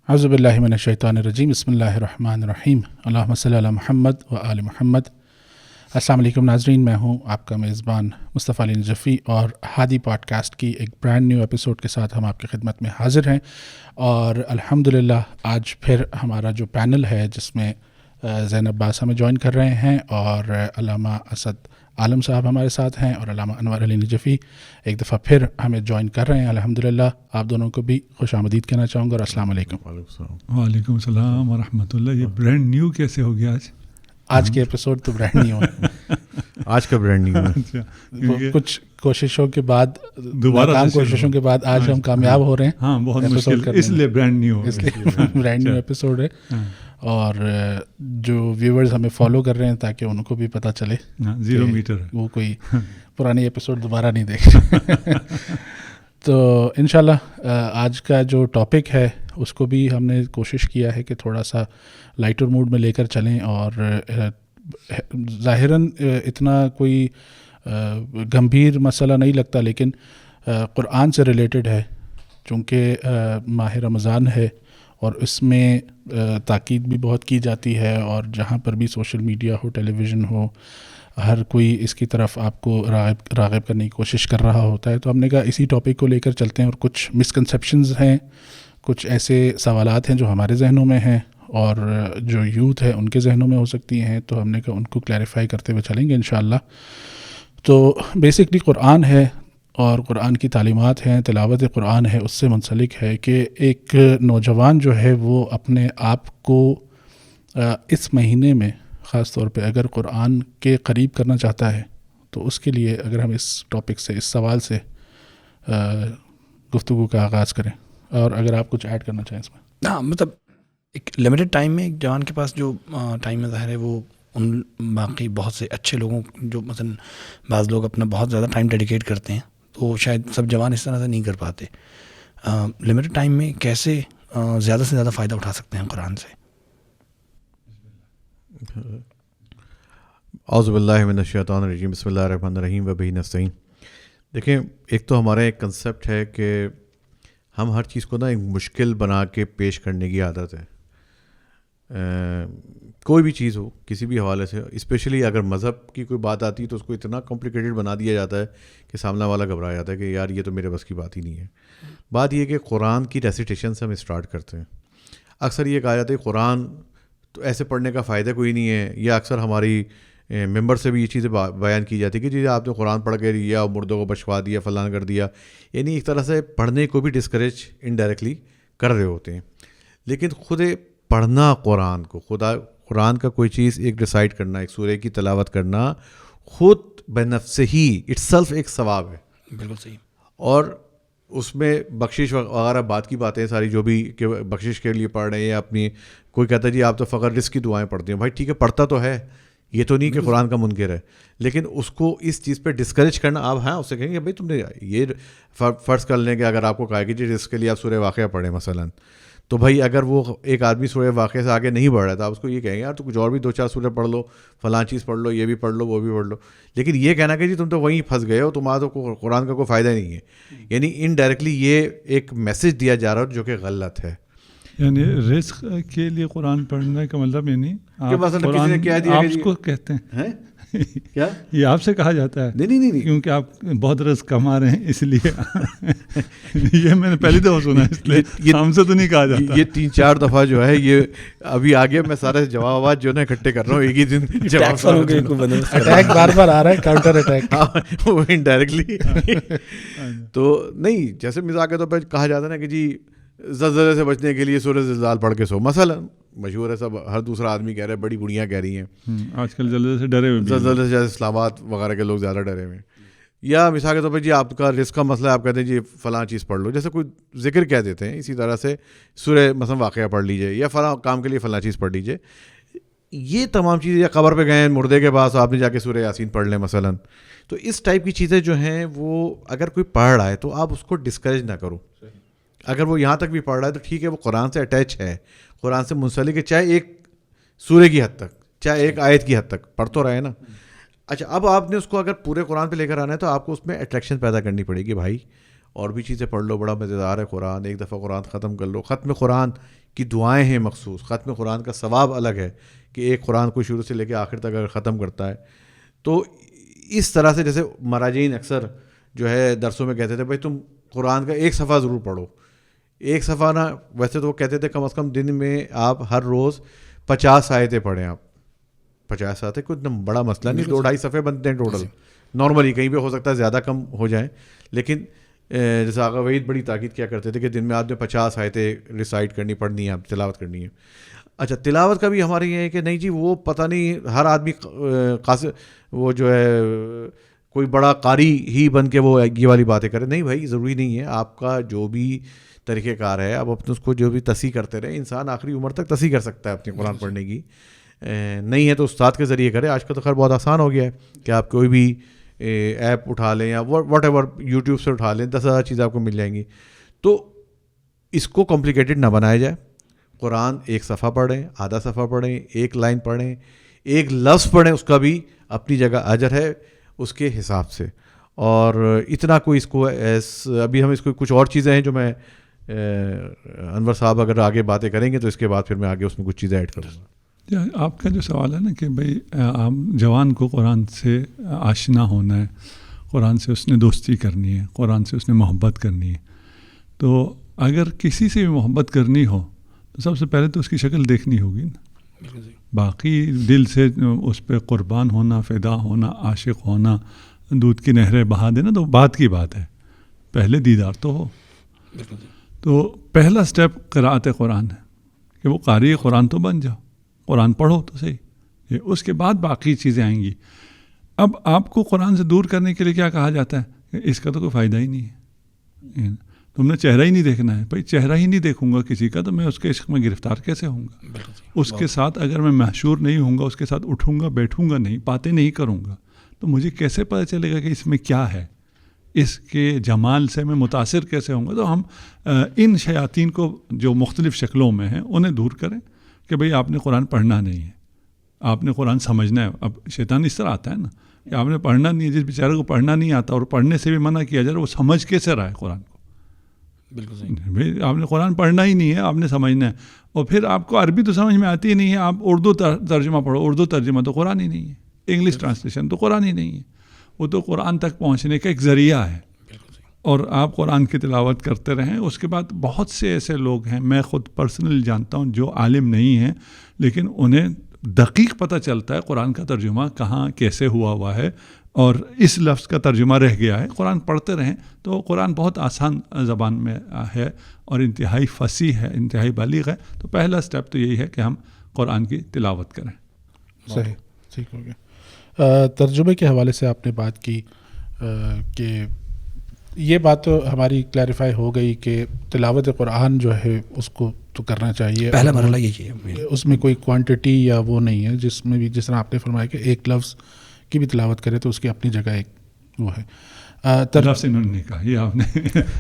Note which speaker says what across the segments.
Speaker 1: اعوذ باللہ من الشیطان الرجیم، بسم اللہ الرحمن الرحیم، اللہم صلی علی محمد و آل محمد۔ السلام علیکم ناظرین، میں ہوں آپ کا میزبان مصطفیٰ علی نجفی، اور ہادی پوڈ کاسٹ کی ایک برانڈ نیو ایپیسوڈ کے ساتھ ہم آپ کی خدمت میں حاضر ہیں۔ اور الحمدللہ آج پھر ہمارا جو پینل ہے جس میں زینب باس ہمیں جوائن کر رہے ہیں، اور علامہ اسد عالم صاحب ہمارے ساتھ ہیں، اور علامہ انور علی نجفی ایک دفعہ پھر ہمیں جوائن کر رہے ہیں۔ الحمدللہ آپ دونوں کو بھی خوش آمدید کہنا چاہوں گا، اور السلام علیکم۔
Speaker 2: وعلیکم السلام ورحمۃ اللہ۔ یہ برانڈ نیو کیسے ہو گیا
Speaker 1: آج کے ایپیسوڈ تو برانڈ نیو ہے،
Speaker 3: آج کا برانڈ نیو ہے۔
Speaker 1: کچھ کوششوں کے بعد، ناکام کوششوں کے بعد آج ہم کامیاب ہو رہے ہیں۔
Speaker 2: ہاں، بہت مشکل، اس لیے برانڈ نیو،
Speaker 1: اس لیے برانڈ نیو ایپیسوڈ ہے۔ اور جو ویورز ہمیں فالو کر رہے ہیں تاکہ ان کو بھی پتہ چلے،
Speaker 2: زیرو میٹر
Speaker 1: وہ کوئی پرانی ایپیسوڈ دوبارہ نہیں دیکھ رہے۔ تو انشاءاللہ آج کا جو ٹاپک ہے اس کو بھی ہم نے کوشش کیا ہے کہ تھوڑا سا لائٹر موڈ میں لے کر چلیں، اور ظاہراً اتنا کوئی گمبھیر مسئلہ نہیں لگتا، لیکن قرآن سے ریلیٹڈ ہے، چونکہ ماہ رمضان ہے اور اس میں تاکید بھی بہت کی جاتی ہے، اور جہاں پر بھی سوشل میڈیا ہو، ٹیلی ویژن ہو، ہر کوئی اس کی طرف آپ کو راغب کرنے کی کوشش کر رہا ہوتا ہے۔ تو ہم نے کہا اسی ٹاپک کو لے کر چلتے ہیں، اور کچھ مسکنسیپشنز ہیں، کچھ ایسے سوالات ہیں جو ہمارے ذہنوں میں ہیں اور جو یوتھ ہے ان کے ذہنوں میں ہو سکتی ہیں، تو ہم نے کہا ان کو کلیریفائی کرتے ہوئے چلیں گے انشاءاللہ۔ تو بیسکلی قرآن ہے اور قرآن کی تعلیمات ہیں، تلاوت قرآن ہے، اس سے منسلک ہے کہ ایک نوجوان جو ہے وہ اپنے آپ کو اس مہینے میں خاص طور پہ اگر قرآن کے قریب کرنا چاہتا ہے تو اس کے لیے اگر ہم اس ٹاپک سے، اس سوال سے گفتگو کا آغاز کریں، اور اگر آپ کچھ ایڈ کرنا چاہیں اس میں۔
Speaker 4: ہاں، مطلب ایک لمیٹڈ ٹائم میں ایک جوان کے پاس جو ٹائم ہے، ظاہر ہے وہ ان باقی بہت سے اچھے لوگوں جو مثلا بعض لوگ اپنا بہت زیادہ ٹائم ڈیڈیکیٹ کرتے ہیں، تو شاید سب جوان اس طرح سے نہیں کر پاتے۔ لمیٹڈ ٹائم میں کیسے زیادہ سے زیادہ فائدہ اٹھا سکتے ہیں قرآن سے؟
Speaker 3: اعوذ باللہ من الشیطان الرجیم، بسم اللہ الرحمن الرحیم، وبہ نستعین۔ دیکھیں، ایک تو ہمارا ایک کنسیپٹ ہے کہ ہم ہر چیز کو نا ایک مشکل بنا کے پیش کرنے کی عادت ہے۔ کوئی بھی چیز ہو کسی بھی حوالے سے، اسپیشلی اگر مذہب کی کوئی بات آتی ہے تو اس کو اتنا کمپلیکیٹڈ بنا دیا جاتا ہے کہ سامنے والا گھبرا جاتا ہے کہ یار یہ تو میرے بس کی بات ہی نہیں ہے۔ بات یہ کہ قرآن کی ریسیٹیشن سے ہم اسٹارٹ کرتے ہیں۔ اکثر یہ کہا جاتا ہے قرآن تو ایسے پڑھنے کا فائدہ کوئی نہیں ہے، یا اکثر ہماری ممبر سے بھی یہ چیزیں بیان کی جاتی ہے کہ جی آپ نے قرآن پڑھ کے یا مردوں کو بچوا دیا، فلاں کر دیا، یعنی ایک طرح سے پڑھنے کو بھی ڈسکریج انڈائریکٹلی کر رہے ہوتے ہیں۔ لیکن خود پڑھنا قرآن کو، قرآن کا کوئی چیز ایک ڈیسائیڈ کرنا، ایک سورہ کی تلاوت کرنا، خود بنفس ہی اٹ سیلف ایک ثواب ہے۔
Speaker 4: بالکل صحیح۔
Speaker 3: اور اس میں بخشش وغیرہ بات کی باتیں ساری جو بھی کہ بخشش کے لیے پڑھ رہے ہیں، اپنی کوئی کہتا ہے جی آپ تو فقط رزق کی دعائیں پڑھتے ہیں، بھائی ٹھیک ہے پڑھتا تو ہے، یہ تو نہیں کہ قرآن کا منکر ہے، لیکن اس کو اس چیز پہ ڈسکریج کرنا، آپ ہاں اسے کہیں گے بھائی تم نے یہ فرض کر لیں کہ اگر آپ کو کہا کہ جی رزق کے لیے آپ سورہ واقعہ پڑھیں مثلاً، تو بھائی اگر وہ ایک آدمی سورہ واقعہ سے آگے نہیں بڑھ رہا تھا، آپ اس کو یہ کہیں گے یار تو کچھ اور بھی دو چار سورہ پڑھ لو، فلاں چیز پڑھ لو، یہ بھی پڑھ لو، وہ بھی پڑھ لو۔ لیکن یہ کہنا کہ جی تم تو وہیں پھنس گئے ہو، تمہارا تو قرآن کا کوئی فائدہ نہیں ہے، یعنی انڈائریکٹلی یہ ایک میسج دیا جا رہا ہے جو کہ غلط ہے۔
Speaker 2: یعنی رزق کے لیے قرآن پڑھنے کا مطلب یعنی آپ کو کہتے ہیں
Speaker 3: کیا
Speaker 2: یہ آپ سے کہا جاتا ہے؟
Speaker 3: نہیں،
Speaker 2: کیونکہ آپ بہت رزق کما رہے ہیں اس لیے یہ میں نے پہلی دفعہ سنا، اس لیے ہم سے تو نہیں کہا جاتا۔
Speaker 3: یہ 3-4 دفعہ جو ہے یہ ابھی آگے میں سارے جوابات جو ہے اکٹھے کر رہا ہوں، ایک ہی دن
Speaker 1: اٹیک بار بار آ رہا ہے، کاؤنٹر اٹیک
Speaker 3: وہ انڈائریکٹلی۔ تو نہیں، جیسے مثال کے طور پہ کہا جاتا ہے نا کہ جی زلزلے سے بچنے کے لیے سورہ زلزال پڑھ کے سو، مثلاً مشہور ہے، سب ہر دوسرا آدمی کہہ رہا ہے، بڑی بڑیاں کہہ رہی ہیں
Speaker 2: آج کل زلزلے سے ڈرے ہوئے،
Speaker 3: زلزلے سے جیسے اسلام آباد وغیرہ کے لوگ زیادہ ڈرے ہوئے ہیں۔ یا مثال کے طور پہ جی آپ کا رزق کا مسئلہ ہے، آپ کہتے ہیں جی فلاں چیز پڑھ لو، جیسے کوئی ذکر کہہ دیتے ہیں، اسی طرح سے سورہ مثلا واقعہ پڑھ لیجئے، یا فلاں کام کے لیے فلاں چیز پڑھ لیجئے۔ یہ تمام چیزیں، یا قبر پہ گئے ہیں مردے کے پاس، آپ نے جا کے سورہ یاسین پڑھ لیں مثلاً، تو اس ٹائپ کی چیزیں جو ہیں وہ اگر کوئی پڑھ رہا ہے تو آپ اس کو ڈسکریج نہ کرو۔ اگر وہ یہاں تک بھی پڑھ رہا ہے تو ٹھیک ہے، وہ قرآن سے اٹیچ ہے، قرآن سے منسلک ہے، چاہے ایک سورہ کی حد تک، چاہے ایک آیت کی حد تک پڑھ تو رہے نا۔ اچھا، اب آپ نے اس کو اگر پورے قرآن پہ لے کر آنا ہے تو آپ کو اس میں اٹریکشن پیدا کرنی پڑے گی، بھائی اور بھی چیزیں پڑھ لو، بڑا مزیدار ہے قرآن، ایک دفعہ قرآن ختم کر لو۔ ختم قرآن کی دعائیں ہیں مخصوص. ختم قرآن کا ثواب الگ ہے کہ ایک قرآن کو شروع سے لے کے آخر تک اگر ختم کرتا ہے. تو اس طرح سے جیسے مراجعین اکثر جو ہے درسوں میں کہتے تھے بھائی تم قرآن کا ایک صفحہ ضرور پڑھو. ایک صفحہ نا، ویسے تو وہ کہتے تھے کم از کم دن میں آپ ہر روز 50 آیتیں پڑھیں. آپ 50 آیتیں کوئی اتنا بڑا مسئلہ نہیں، 2-2.5 صفحے بنتے ہیں ٹوٹل نارملی. کہیں پہ ہو سکتا ہے زیادہ کم ہو جائیں، لیکن جیسے آقا وحید بڑی تاکید کیا کرتے تھے کہ دن میں آپ نے 50 آیتیں ریسائٹ کرنی پڑھنی ہے، آپ تلاوت کرنی ہے. اچھا تلاوت کا بھی ہمارے یہ ہے کہ نہیں جی وہ پتہ نہیں ہر آدمی وہ جو ہے کوئی بڑا قاری ہی بن کے وہ یہ والی باتیں کرے. نہیں بھائی، ضروری نہیں ہے. آپ کا جو بھی طریقہ کار ہے آپ اپنے اس کو جو بھی تصحیح کرتے رہے. انسان آخری عمر تک تصحیح کر سکتا ہے اپنے قرآن پڑھنے کی. نہیں ہے تو استاد کے ذریعے کرے. آج کل تو خیر بہت آسان ہو گیا ہے کہ آپ کوئی بھی ایپ اٹھا لیں یا واٹ ایور یوٹیوب سے اٹھا لیں، 10,000 چیزیں آپ کو مل جائیں گی. تو اس کو کمپلیکیٹڈ نہ بنایا جائے. قرآن ایک صفحہ پڑھیں، آدھا صفحہ پڑھیں، ایک لائن پڑھیں، ایک لفظ پڑھیں، اس کا بھی اپنی جگہ اجر ہے اس کے حساب سے. اور اتنا کوئی اس کو ابھی ہم اس کو کچھ اور چیزیں ہیں جو میں انور صاحب اگر آگے باتیں کریں گے تو اس کے بعد پھر میں آگے اس میں کچھ چیزیں ایڈ کروں گا.
Speaker 2: آپ کا جو سوال ہے نا کہ بھائی جوان کو قرآن سے آشنا ہونا ہے، قرآن سے اس نے دوستی کرنی ہے، قرآن سے اس نے محبت کرنی ہے. تو اگر کسی سے بھی محبت کرنی ہو تو سب سے پہلے تو اس کی شکل دیکھنی ہوگی نا. باقی دل سے اس پہ قربان ہونا، فدا ہونا، عاشق ہونا، دودھ کی نہریں بہا دینا تو بات کی بات ہے. پہلے دیدار تو ہو. تو پہلا سٹیپ قراءت قرآن ہے کہ وہ قاری قرآن تو بن جاؤ، قرآن پڑھو تو صحیح. اس کے بعد باقی چیزیں آئیں گی. اب آپ کو قرآن سے دور کرنے کے لیے کیا کہا جاتا ہے کہ اس کا تو کوئی فائدہ ہی نہیں ہے، تم نے چہرہ ہی نہیں دیکھنا ہے. بھائی چہرہ ہی نہیں دیکھوں گا کسی کا تو میں اس کے عشق میں گرفتار کیسے ہوں گا؟ اس کے ساتھ اگر میں محشور نہیں ہوں گا، اس کے ساتھ اٹھوں گا بیٹھوں گا نہیں، باتیں نہیں کروں گا، تو مجھے کیسے پتہ چلے گا کہ اس میں کیا ہے؟ اس کے جمال سے میں متاثر کیسے ہوں گا؟ تو ہم ان شیاطین کو جو مختلف شکلوں میں ہیں انہیں دور کریں کہ بھئی آپ نے قرآن پڑھنا نہیں ہے، آپ نے قرآن سمجھنا ہے. اب شیطان اس طرح آتا ہے نا کہ آپ نے پڑھنا نہیں ہے. جس بیچارے کو پڑھنا نہیں آتا اور پڑھنے سے بھی منع کیا جائے وہ سمجھ کیسے رہا ہے قرآن کو؟
Speaker 4: بالکل صحیح.
Speaker 2: بھائی آپ نے قرآن پڑھنا ہی نہیں ہے، آپ نے سمجھنا ہے. اور پھر آپ کو عربی تو سمجھ میں آتی ہی نہیں ہے، آپ اردو ترجمہ پڑھو. اردو ترجمہ تو قرآن ہی نہیں ہے، انگلش ٹرانسلیشن تو قرآن ہی نہیں ہے. وہ تو قرآن تک پہنچنے کا ایک ذریعہ ہے. اور آپ قرآن کی تلاوت کرتے رہیں. اس کے بعد بہت سے ایسے لوگ ہیں، میں خود پرسنل جانتا ہوں، جو عالم نہیں ہیں لیکن انہیں دقیق پتہ چلتا ہے قرآن کا ترجمہ کہاں کیسے ہوا ہے اور اس لفظ کا ترجمہ رہ گیا ہے. قرآن پڑھتے رہیں تو قرآن بہت آسان زبان میں ہے اور انتہائی فصیح ہے، انتہائی بالغ ہے. تو پہلا سٹیپ تو یہی ہے کہ ہم قرآن کی تلاوت کریں.
Speaker 1: صحیح، ٹھیک ہو گیا. ترجمے کے حوالے سے آپ نے بات کی کہ یہ بات تو ہماری کلیریفائی ہو گئی کہ تلاوت قرآن جو ہے اس کو تو کرنا چاہیے.
Speaker 4: پہلا مرحلہ یہی ہے،
Speaker 1: اس میں کوئی کوانٹٹی یا وہ نہیں ہے، جس میں بھی جس طرح آپ نے فرمایا کہ ایک لفظ کی بھی تلاوت کرے تو اس کی اپنی جگہ ایک وہ ہے.
Speaker 2: لفظ انہوں نے کہا، یہ آپ نے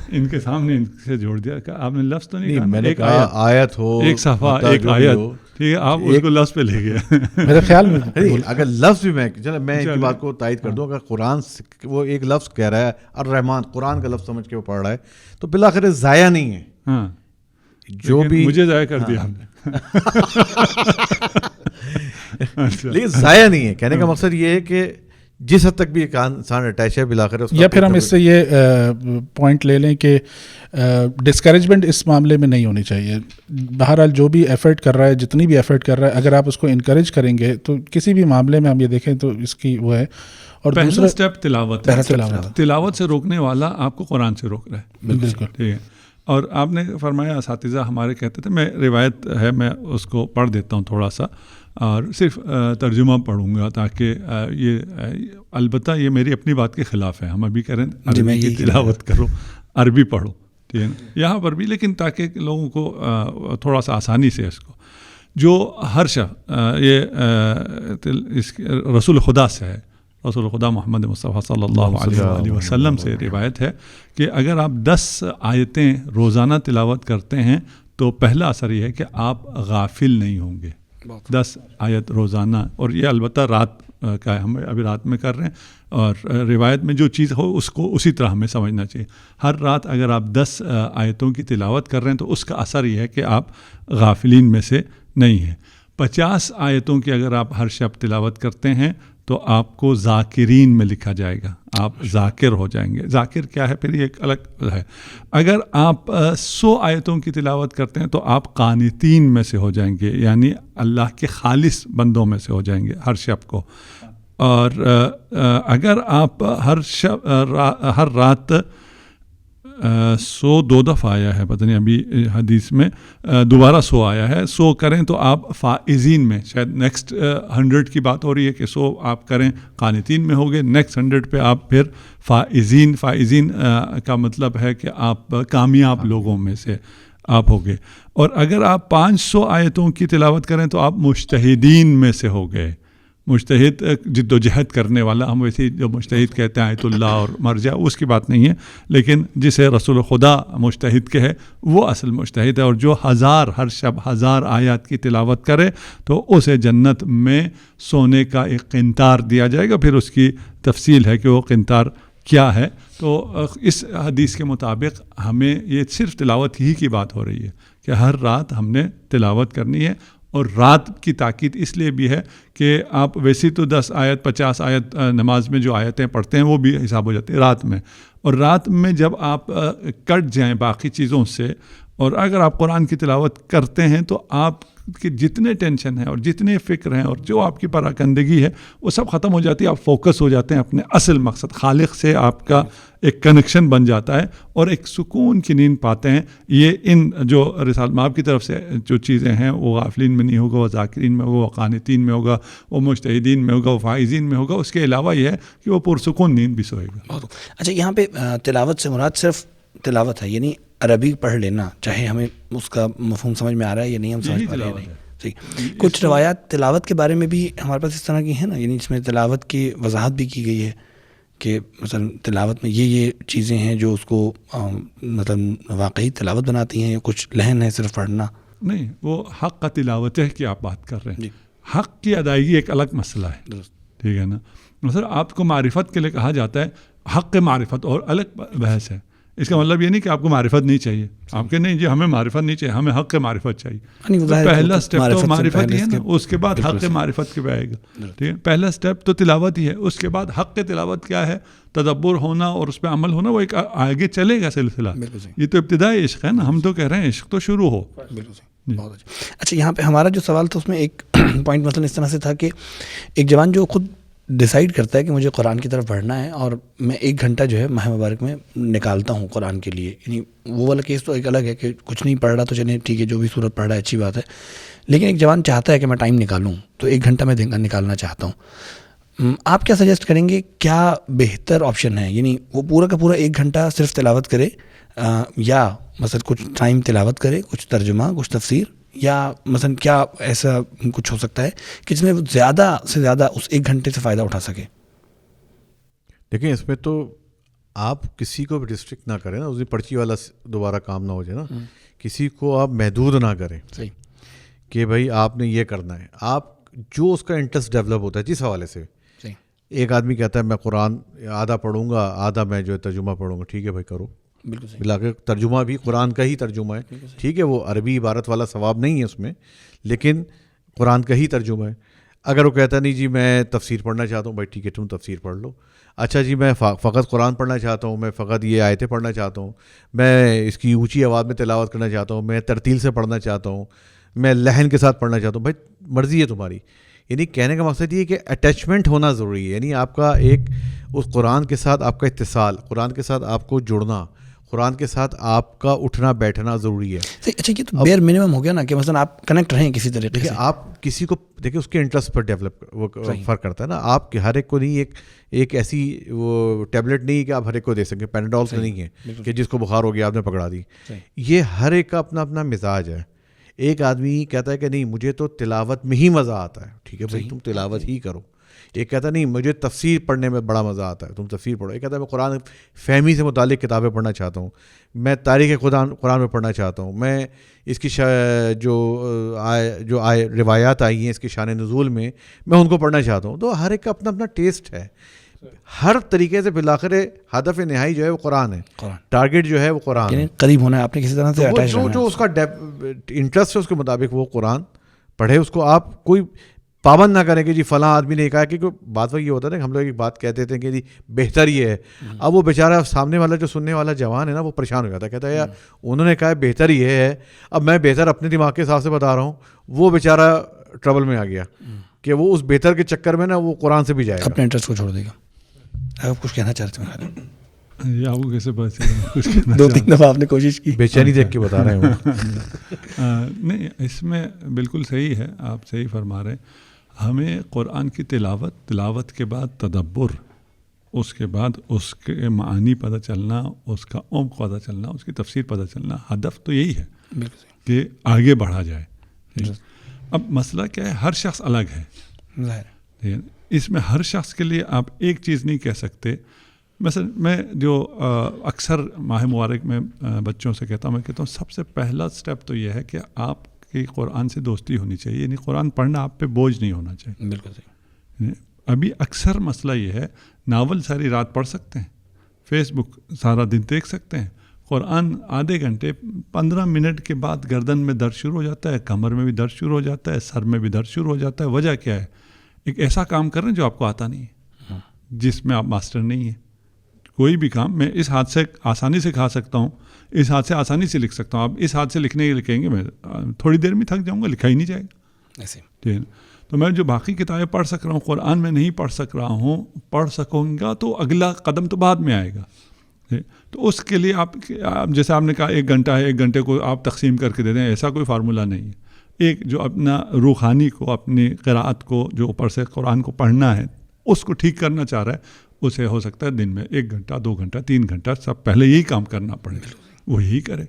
Speaker 2: ان کے سامنے ان سے جوڑ دیا کہ آپ نے لفظ تو نہیں کہا.
Speaker 3: میں نے کہا آیت ہو،
Speaker 2: ایک صفحہ، ایک آیت، ٹھیک ہے، آپ اس کو لفظ پہ لے گئے.
Speaker 1: میرے خیال میں
Speaker 3: اگر لفظ بھی میں ان کی بات کو تائید کر دوں، اگر قرآن وہ ایک لفظ کہہ رہا ہے الرحمن، قرآن کا لفظ سمجھ کے وہ پڑھ رہا ہے تو بالآخر ضائع نہیں ہے.
Speaker 2: ہاں،
Speaker 3: جو بھی
Speaker 2: مجھے ضائع کر دیا آپ نے.
Speaker 3: لیکن ضائع نہیں ہے. کہنے کا مقصد یہ ہے کہ جس حد تک بھی ایک انسان اٹیچ ہے بالآخر.
Speaker 1: یا پھر ہم اس سے یہ پوائنٹ لے لیں کہ ڈسکریجمنٹ اس معاملے میں نہیں ہونی چاہیے. بہرحال جو بھی ایفرٹ کر رہا ہے، جتنی بھی ایفرٹ کر رہا ہے، اگر آپ اس کو انکریج کریں گے تو کسی بھی معاملے میں ہم یہ دیکھیں تو اس کی وہ ہے. اور
Speaker 2: پہلا سٹیپ تلاوت ہے.
Speaker 1: تلاوت
Speaker 2: سے روکنے والا آپ کو قرآن سے روک رہا ہے.
Speaker 1: بالکل
Speaker 2: ٹھیک ہے. اور آپ نے فرمایا اساتذہ ہمارے کہتے تھے، میں روایت ہے میں اس کو پڑھ دیتا ہوں تھوڑا سا اور صرف ترجمہ پڑھوں گا تاکہ یہ البتہ یہ میری اپنی بات کے خلاف ہے. ہم ابھی کہہ رہے ہیں عربی کی تلاوت کرو، عربی پڑھو، ٹھیک ہے یہاں پر بھی، لیکن تاکہ لوگوں کو تھوڑا سا آسانی سے اس کو جو ہر شخص یہ رسول خدا سے ہے، رسول خدا محمد مصطفیٰ صلی اللہ علیہ وآلہ وسلم سے روایت ہے کہ اگر آپ 10 آیتیں روزانہ تلاوت کرتے ہیں تو پہلا اثر یہ ہے کہ آپ غافل نہیں ہوں گے. 10 آیت روزانہ، اور یہ البتہ رات کا ہے, ہم ابھی رات میں کر رہے ہیں, اور روایت میں جو چیز ہو اس کو اسی طرح ہمیں سمجھنا چاہیے. ہر رات اگر آپ 10 آیتوں کی تلاوت کر رہے ہیں تو اس کا اثر یہ ہے کہ آپ غافلین میں سے نہیں ہیں. 50 آیتوں کی اگر آپ ہر شب تلاوت کرتے ہیں تو آپ کو ذاکرین میں لکھا جائے گا, آپ ذاکر ہو جائیں گے. ذاکر کیا ہے پھر یہ ایک الگ ہے. اگر آپ 100 آیتوں کی تلاوت کرتے ہیں تو آپ قانتین میں سے ہو جائیں گے, یعنی اللہ کے خالص بندوں میں سے ہو جائیں گے ہر شب کو. اور اگر آپ ہر رات 100 2 دفعہ آیا ہے, پتہ نہیں ابھی حدیث میں دوبارہ 100 آیا ہے, 100 کریں تو آپ فائزین میں, شاید نیکسٹ 100 کی بات ہو رہی ہے کہ 100 آپ کریں قانتین میں ہوگے, نیکسٹ 100 پہ آپ پھر فائزین کا مطلب ہے کہ آپ کامیاب لوگوں میں سے آپ ہوگے. اور اگر آپ 500 آیتوں کی تلاوت کریں تو آپ مجتہدین میں سے ہو گئے. مجتہد جد و جہد کرنے والا, ہم ویسے جو مجتہد کہتے ہیں آیت اللہ اور مرجع, اس کی بات نہیں ہے, لیکن جسے رسول خدا مجتہد کہے وہ اصل مجتہد ہے. اور جو ہر شب 1000 آیات کی تلاوت کرے تو اسے جنت میں سونے کا ایک قنطار دیا جائے گا. پھر اس کی تفصیل ہے کہ وہ قنطار کیا ہے. تو اس حدیث کے مطابق ہمیں یہ صرف تلاوت ہی کی بات ہو رہی ہے کہ ہر رات ہم نے تلاوت کرنی ہے. اور رات کی تاکید اس لیے بھی ہے کہ آپ ویسے تو 10 آیت 50 آیت نماز میں جو آیتیں پڑھتے ہیں وہ بھی حساب ہو جاتی ہیں رات میں, اور رات میں جب آپ کٹ جائیں باقی چیزوں سے اور اگر آپ قرآن کی تلاوت کرتے ہیں تو آپ کے جتنے ٹینشن ہیں اور جتنے فکر ہیں اور جو آپ کی پراکندگی ہے وہ سب ختم ہو جاتی ہے. آپ فوکس ہو جاتے ہیں اپنے اصل مقصد, خالق سے آپ کا ایک کنیکشن بن جاتا ہے اور ایک سکون کی نیند پاتے ہیں. یہ ان جو رسالہ مآب کی طرف سے جو چیزیں ہیں وہ غافلین میں نہیں ہوگا, وہ ذاکرین میں ہوگا, وہ قانتین میں ہوگا, وہ مجتہدین میں ہوگا, وہ فائزین میں ہوگا. اس کے علاوہ یہ ہے کہ وہ پرسکون نیند بھی سوئے گا.
Speaker 4: اچھا, یہاں پہ تلاوت سے مراد صرف تلاوت ہے, یعنی عربی پڑھ لینا, چاہے ہمیں اس کا مفہوم سمجھ میں آ رہا ہے یا نہیں ہم سمجھ پا رہے ہیں نہیں. ٹھیک, کچھ روایات تلاوت کے بارے میں بھی ہمارے پاس اس طرح کی ہیں نا, یعنی اس میں تلاوت کی وضاحت بھی کی گئی ہے کہ مثلا تلاوت میں یہ چیزیں ہیں جو اس کو مطلب واقعی تلاوت بناتی ہیں, یا کچھ لحن ہے صرف پڑھنا.
Speaker 2: نہیں, وہ حق کا تلاوت ہے کہ آپ بات کر رہے ہیں. حق کی ادائیگی ایک الگ مسئلہ ہے, ٹھیک ہے نا. مثلا آپ کو معرفت کے لیے کہا جاتا ہے حق معرفت, اور الگ بحث ہے. اس کا مطلب یہ نہیں کہ آپ کو معرفت نہیں چاہیے, آپ کے نہیں جی ہمیں معرفت نہیں چاہیے, ہمیں حق معرفت چاہیے. پہلا اسٹیپ تو معرفت ہی ہے نا, اس کے بعد حق معرفت کے پہ آئے گا. ٹھیک ہے, پہلا اسٹیپ تو تلاوت ہی ہے, اس کے بعد حق تلاوت کیا ہے, تدبر ہونا اور اس پہ عمل ہونا, وہ ایک آگے چلے گا سلسلہ. یہ تو ابتدائی عشق ہے نا, ہم تو کہہ رہے ہیں عشق تو شروع ہو.
Speaker 4: بہت اچھا. یہاں پہ ہمارا جو سوال تھا اس میں ایک پوائنٹ مثلا اس طرح سے تھا کہ ایک جوان جو خود ڈیسائیڈ کرتا ہے کہ مجھے قرآن کی طرف بڑھنا ہے اور میں 1 گھنٹہ جو ہے ماہ مبارک میں نکالتا ہوں قرآن کے لیے, یعنی وہ والا کیس تو ایک الگ ہے کہ کچھ نہیں پڑھ رہا تو چلیں ٹھیک ہے, جو بھی صورت پڑھ رہا ہے اچھی بات ہے, لیکن ایک جوان چاہتا ہے کہ میں ٹائم نکالوں تو 1 گھنٹہ میں نکالنا چاہتا ہوں. آپ کیا سجیسٹ کریں گے, کیا بہتر آپشن ہے, یعنی وہ پورا کا پورا 1 گھنٹہ صرف تلاوت کرے, یا مثلا کچھ ٹائم تلاوت کرے, کچھ ترجمہ, کچھ تفسیر, یا مثلا کیا ایسا کچھ ہو سکتا ہے کہ جس میں زیادہ سے زیادہ اس 1 گھنٹے سے فائدہ اٹھا سکے؟
Speaker 3: دیکھیں, اس میں تو آپ کسی کو بھی ریسٹرکٹ نہ کریں نا, اس دن پرچی والا دوبارہ کام نہ ہو جائے نا, کسی کو آپ محدود نہ کریں.
Speaker 4: صحیح,
Speaker 3: کہ بھائی آپ نے یہ کرنا ہے. آپ جو اس کا انٹرسٹ ڈیولپ ہوتا ہے جس حوالے سے. ایک آدمی کہتا ہے میں قرآن آدھا پڑھوں گا, آدھا میں جو ہے ترجمہ پڑھوں گا, ٹھیک ہے بھائی کرو. بالکل, ترجمہ بھی قرآن کا ہی ترجمہ ہے, ٹھیک ہے, وہ عربی عبارت والا ثواب نہیں ہے اس میں, لیکن قرآن کا ہی ترجمہ ہے. اگر وہ کہتا نہیں جی میں تفسیر پڑھنا چاہتا ہوں, بھائی ٹھیک ہے تم تفسیر پڑھ لو. اچھا جی میں فقط قرآن پڑھنا چاہتا ہوں, میں فقط یہ آیتیں پڑھنا چاہتا ہوں, میں اس کی اونچی آواز میں تلاوت کرنا چاہتا ہوں, میں ترتیل سے پڑھنا چاہتا ہوں, میں لحن کے ساتھ پڑھنا چاہتا ہوں, بھائی مرضی ہے تمہاری. یعنی کہنے کا مقصد یہ کہ اٹیچمنٹ ہونا ضروری ہے, یعنی آپ کا ایک اس قرآن کے ساتھ آپ کا اتصال, قرآن کے ساتھ آپ کو جڑنا, قرآن کے ساتھ آپ کا اٹھنا بیٹھنا ضروری ہے.
Speaker 4: اچھا, یہ تو بیئر منیمم ہو گیا نا کہ مثلا آپ کنیکٹ رہیں کسی طریقے سے.
Speaker 3: آپ کسی کو دیکھیں اس کے انٹرسٹ پر ڈیولپ وہ فرق کرتا ہے نا. آپ ہر ایک کو نہیں, ایک ایسی وہ ٹیبلٹ نہیں کہ آپ ہر ایک کو دے سکیں, پیناڈول سے نہیں ہے کہ جس کو بخار ہو گیا آپ نے پکڑا دی. یہ ہر ایک کا اپنا اپنا مزاج ہے. ایک آدمی کہتا ہے کہ نہیں مجھے تو تلاوت میں ہی مزہ آتا ہے, ٹھیک ہے بھائی تم تلاوت ہی کرو, ایک کہتا نہیں مجھے تفسیر پڑھنے میں بڑا مزہ آتا ہے، تم تفسیر پڑھو. ایک کہتا ہے میں قرآن فہمی سے متعلق کتابیں پڑھنا چاہتا ہوں، میں تاریخ قرآن میں پڑھنا چاہتا ہوں، میں اس کی جو روایات آئی ہیں اس کی شان نزول میں ان کو پڑھنا چاہتا ہوں. تو ہر ایک کا اپنا اپنا ٹیسٹ ہے. ہر طریقے سے بالآخر ہدف نہائی جو ہے وہ قرآن ہے، ٹارگیٹ جو ہے وہ قرآن ہے،
Speaker 4: قریب ہونا ہے آپ نے کسی طرح سے اٹیچ رہنا ہے.
Speaker 3: جو اس کا انٹرسٹ ہے اس کے مطابق وہ قرآن پڑھے. اس کو آپ کوئی پابند نہ کریں کہ جی فلاں آدمی نے کہا، کہ بات وہی یہ ہوتا ہے نا کہ ہم لوگ ایک بات کہتے تھے کہ جی بہتر یہ ہے. اب وہ بیچارہ سامنے والا جو سننے والا جوان ہے نا وہ پریشان ہو جاتا ہے، کہتا ہے یار انہوں نے کہا بہتر یہ ہے، اب میں بہتر اپنے دماغ کے حساب سے بتا رہا ہوں. وہ بیچارہ ٹربل میں آ گیا کہ وہ اس بہتر کے چکر میں نا وہ قرآن سے بھی جائے گا،
Speaker 4: اپنے انٹرسٹ کو چھوڑ دے گا. آپ کچھ کہنا چاہتے ہیں؟
Speaker 2: آپ کو کیسے پتا چلا؟ کچھ کہنا
Speaker 4: 2-3 دفعہ آپ نے کوشش کی،
Speaker 3: بے چینی دیکھ کے بتا رہے ہیں.
Speaker 2: نہیں، اس میں بالکل صحیح ہے، آپ صحیح فرما رہے ہیں. ہمیں قرآن کی تلاوت کے بعد تدبر، اس کے بعد اس کے معانی پتہ چلنا، اس کا عمق پتہ چلنا، اس کی تفسیر پتہ چلنا. ہدف تو یہی ہے کہ آگے بڑھا جائے. اب مسئلہ کیا ہے، ہر شخص الگ ہے. اس میں ہر شخص کے لیے آپ ایک چیز نہیں کہہ سکتے. مثلا میں جو اکثر ماہ مبارک میں بچوں سے کہتا ہوں، میں کہتا ہوں سب سے پہلا سٹیپ تو یہ ہے کہ آپ کی قرآن سے دوستی ہونی چاہیے، یعنی قرآن پڑھنا آپ پہ بوجھ نہیں ہونا چاہیے.
Speaker 4: بالکل صحیح.
Speaker 2: ابھی اکثر مسئلہ یہ ہے، ناول ساری رات پڑھ سکتے ہیں، فیس بک سارا دن دیکھ سکتے ہیں، قرآن آدھے گھنٹے 15 منٹ کے بعد گردن میں درد شروع ہو جاتا ہے، کمر میں بھی درد شروع ہو جاتا ہے، سر میں بھی درد شروع ہو جاتا ہے. وجہ کیا ہے؟ ایک ایسا کام کر رہے ہیں جو آپ کو آتا نہیں ہے، جس میں آپ ماسٹر نہیں ہیں. کوئی بھی کام میں اس ہاتھ سے آسانی سے کھا سکتا ہوں، اس ہاتھ سے آسانی سے لکھ سکتا ہوں. آپ اس ہاتھ سے لکھیں گے میں تھوڑی دیر میں تھک جاؤں گا، لکھا ہی نہیں جائے گا. ایسے تو میں جو باقی کتابیں پڑھ سک رہا ہوں، قرآن میں نہیں پڑھ سک رہا ہوں، پڑھ سکوں گا تو اگلا قدم تو بعد میں آئے گا. تو اس کے لیے آپ جیسے آپ نے کہا 1 گھنٹہ ہے، 1 گھنٹے کو آپ تقسیم کر کے دے دیں، ایسا کوئی فارمولہ نہیں ہے. ایک جو اپنا روحانی کو، اپنی قراءت کو، جو اوپر سے قرآن کو پڑھنا ہے اس کو ٹھیک کرنا چاہ رہا ہے، اسے ہو سکتا ہے دن میں 1 گھنٹہ 2 گھنٹہ 3 گھنٹہ سب پہلے یہی کام کرنا پڑے، وہ یہی کرے.